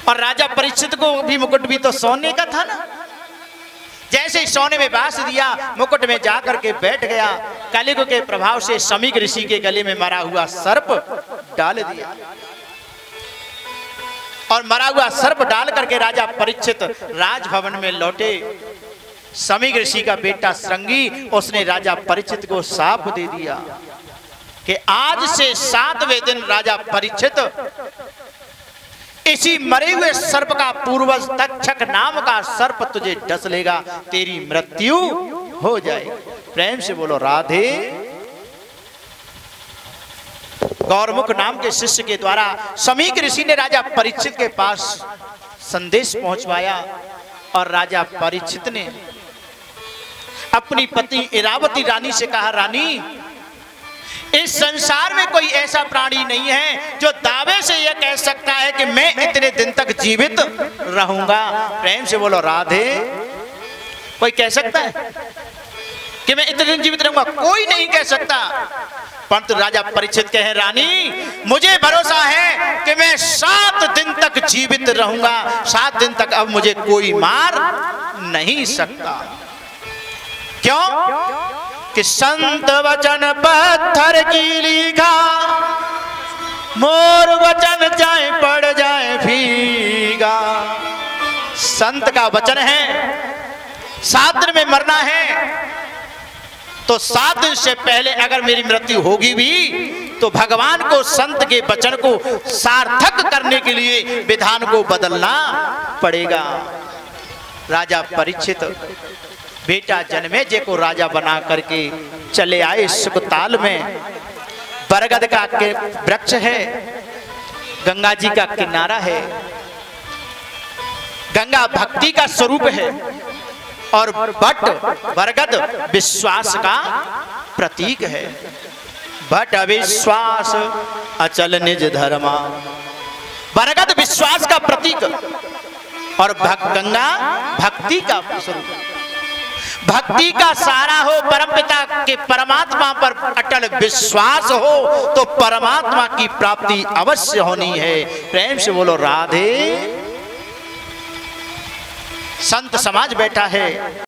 और राजा परीक्षित को भी मुकुट भी तो सोने का था ना, जैसे ही सोने में वास दिया, मुकुट में जाकर के बैठ गया। कलयुग के प्रभाव से समीक ऋषि के गले में मरा हुआ सर्प डाल दिया, और मरा हुआ सर्प डाल करके राजा परीक्षित राजभवन में लौटे। समीक ऋषि का बेटा श्रृंगी, उसने राजा परीक्षित को साप दे दिया कि आज से 7वें दिन राजा परीक्षित इसी मरे हुए सर्प का पूर्वज तक्षक नाम का सर्प तुझे डस लेगा, तेरी मृत्यु हो जाएगी। प्रेम से बोलो राधे। गौरमुख नाम के शिष्य के द्वारा समीक ऋषि ने राजा परीक्षित के पास संदेश पहुंचवाया, और राजा परीक्षित ने अपनी पत्नी इरावती रानी से कहा, रानी इस संसार में कोई ऐसा प्राणी नहीं है जो दावे से यह कह सकता है कि मैं इतने दिन तक जीवित रहूंगा। प्रेम से बोलो राधे। कोई कह सकता है कि मैं इतने दिन जीवित रहूंगा? कोई नहीं कह सकता। परंतु राजा परीक्षित कहे, रानी मुझे भरोसा है कि मैं 7 दिन तक जीवित रहूंगा, 7 दिन तक अब मुझे कोई मार नहीं सकता। क्यों? कि संत वचन पत्थर की लिखा, मोर वचन चाहे पड़ जाए भीगा। संत का वचन है 7 दिन में मरना है, तो 7 दिन से पहले अगर मेरी मृत्यु होगी भी तो भगवान को संत के वचन को सार्थक करने के लिए विधान को बदलना पड़ेगा। राजा परीक्षित बेटा जन्मेजय को राजा बना करके चले आए सुखताल में। बरगद का वृक्ष है, गंगा जी का किनारा है, गंगा भक्ति का स्वरूप है और बट बरगद विश्वास का प्रतीक है। बट अविश्वास अचल निज धर्मा, बरगद विश्वास का प्रतीक और गंगा भक्ति का स्वरूप। भक्ति का सारा हो, परमपिता के परमात्मा पर अटल विश्वास हो तो परमात्मा की प्राप्ति अवश्य होनी है। प्रेम से बोलो राधे। संत समाज बैठा है।